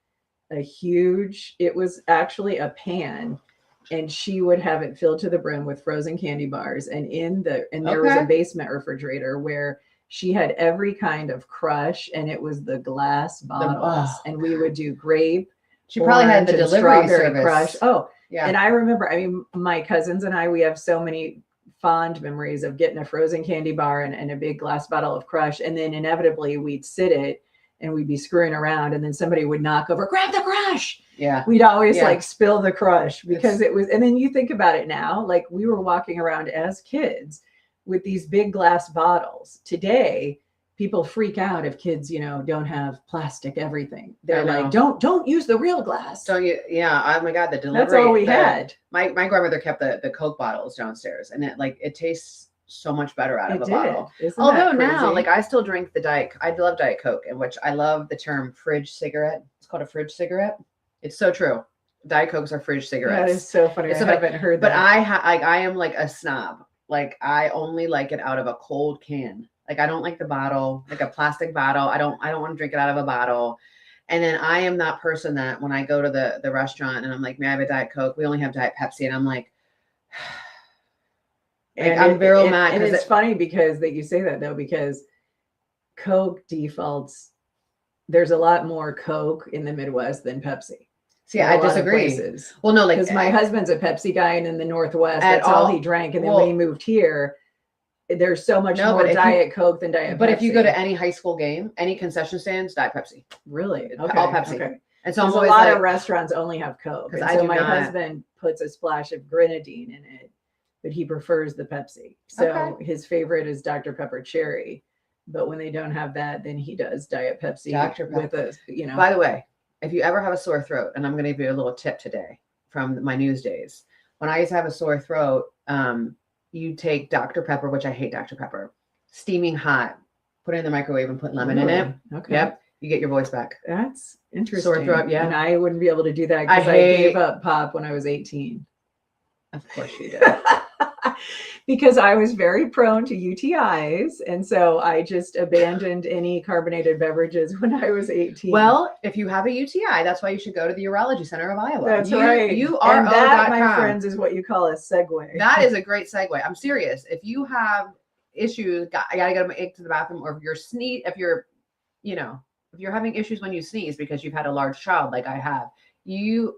a huge, it was actually a pan, and she would have it filled to the brim with frozen candy bars. And there was a Okay. basement refrigerator where she had every kind of crush, and it was the glass bottles. And we would do grape, She probably had orange, the and delivery strawberry service. crush. Oh, Yeah. and I remember, I mean, my cousins and I, we have so many fond memories of getting a frozen candy bar and a big glass bottle of crush. And then inevitably we'd sit it and we'd be screwing around, and then somebody would knock over, grab the crush. Yeah. We'd always Yeah. like spill the crush because it was, and then you think about it now, like we were walking around as kids with these big glass bottles. Today, people freak out if kids, don't have plastic everything. They're I like, know. don't use the real glass. So yeah, oh my God, the delivery. That's all we had. My grandmother kept the Coke bottles downstairs, and it tastes so much better out of It a did. bottle. Isn't Although that now, crazy? like I still drink the Diet. I love Diet Coke, in which I love the term fridge cigarette. It's called a fridge cigarette. It's so true. Diet Cokes are fridge That cigarettes. is so funny. It's I so funny. haven't heard But that. I am like a snob. Like I only like it out of a cold can. Like I don't like the bottle, like a plastic bottle. I don't want to drink it out of a bottle. And then I am that person that when I go to the restaurant and I'm like, may I have a Diet Coke? We only have Diet Pepsi, and I'm like, I'm very mad. And 'cause it's funny because that you say that though, because Coke defaults. There's a lot more Coke in the Midwest than Pepsi. see, in a I lot of disagree. places. Well, no, like Because my husband's a Pepsi guy, and in the Northwest, At that's all all- he drank. And then well- when he moved here, there's so much No, more but if you- Diet Coke than Diet Pepsi. But if you go to any high school game, any concession stands, Diet Pepsi. really, all okay, Pepsi. okay. And so I'm Because a always lot like, of restaurants only have Coke. 'Cause And I so do my not. husband puts a splash of grenadine in it, but he prefers the Pepsi. So Okay. his favorite is Dr. Pepper Cherry. But when they don't have that, then he does Diet Pepsi Dr. with a, by the way, if you ever have a sore throat, and I'm going to give you a little tip today from my news days. When I used to have a sore throat, you take Dr. Pepper, which I hate Dr. Pepper, steaming hot, put it in the microwave and put lemon in it. Really? Okay. Yep. You get your voice back. That's interesting. Sore throat, yeah. And I wouldn't be able to do that because I hate- gave up pop when I was 18. Of course you did. Because I was very prone to UTIs. And so I just abandoned any carbonated beverages when I was 18. Well, if you have a UTI, that's why you should go to the Urology Center of Iowa. that's right. You and that, my uro.com. friends, is what you call a segue. That is a great segue. I'm serious. If you have issues, I gotta get to the bathroom, or if you're if you're having issues when you sneeze because you've had a large child like I have, uro.com,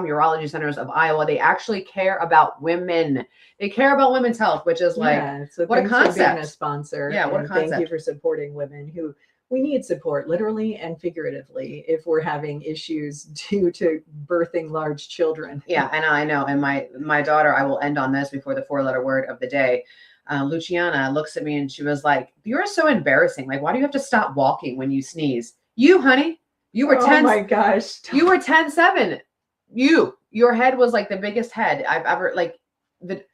Urology Centers of Iowa. They actually care about women. They care about women's health, which is like, yeah, so what a thanks for being a concept. sponsor. Yeah, what a and Thank you concept. for supporting women who we need support, literally and figuratively, if we're having issues due to birthing large children. yeah, and I know. And my daughter, I will end on this before the 4-letter word of the day. Luciana looks at me and she was like, "You're so embarrassing. Like, why do you have to stop walking when you sneeze? You, honey, you were Oh 10. my gosh. You were 10-7. Your head was like the biggest head I've ever, like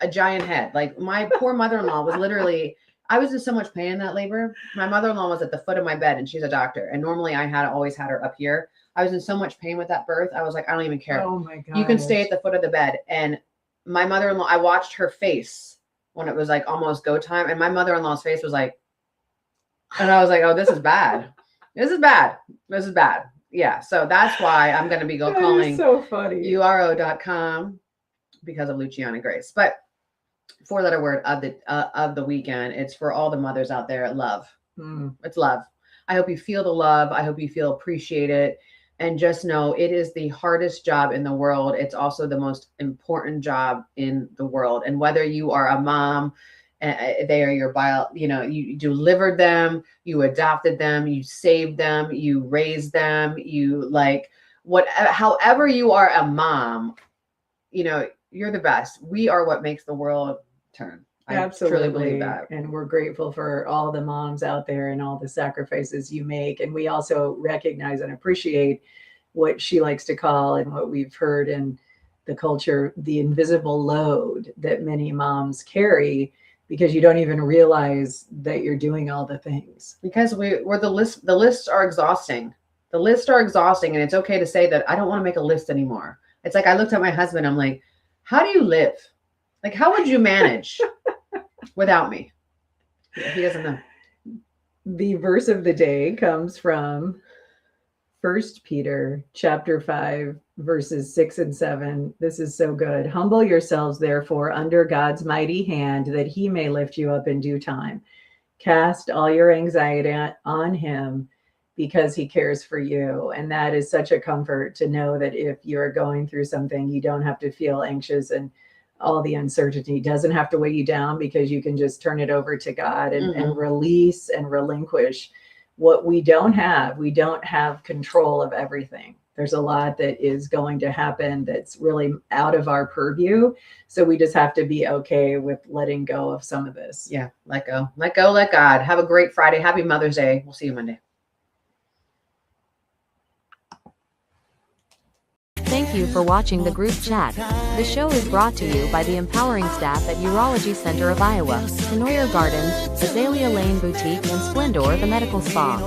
a giant head. Like my poor mother-in-law was literally, I was in so much pain in that labor. My mother-in-law was at the foot of my bed, and she's a doctor. And normally I had always had her up here. I was in so much pain with that birth. I was like, I don't even care. Oh my god. You can stay at the foot of the bed. And my mother-in-law, I watched her face when it was like almost go time. And my mother-in-law's face was like, and I was like, oh, this is bad. This is bad. This is bad. Yeah. So that's why I'm going to be calling so funny. uro.com because of Luciana Grace. But 4-letter word of the weekend. It's for all the mothers out there. Love. Mm. It's love. I hope you feel the love. I hope you feel appreciated. And just know it is the hardest job in the world. It's also the most important job in the world. And whether you are a mom, they are your you delivered them, you adopted them, you saved them, you raised them, however you are a mom, you're the best. We are what makes the world turn. I Absolutely. truly believe that. And we're grateful for all the moms out there and all the sacrifices you make. And we also recognize and appreciate what she likes to call, and what we've heard in the culture, the invisible load that many moms carry, because you don't even realize that you're doing all the things. Because we're the lists are exhausting. The lists are exhausting. And it's okay to say that I don't want to make a list anymore. It's like, I looked at my husband, I'm like, how do you live? Like, how would you manage without me? He doesn't know. The verse of the day comes from 1 Peter chapter 5, verses 6 and 7. This is so good. Humble yourselves, therefore, under God's mighty hand, that he may lift you up in due time. Cast all your anxiety on him because he cares for you. And that is such a comfort to know that if you're going through something, you don't have to feel anxious, and all the uncertainty doesn't have to weigh you down, because you can just turn it over to God and release and relinquish what we don't have. We don't have control of everything. There's a lot that is going to happen that's really out of our purview. So we just have to be okay with letting go of some of this. Yeah, let go. Let go, let God. Have a great Friday. Happy Mother's Day. We'll see you Monday. Thank you for watching the group chat. The show is brought to you by the empowering staff at Urology Center of Iowa, Senoyer Gardens, Azalea Lane Boutique, and Splendor the Medical Spa.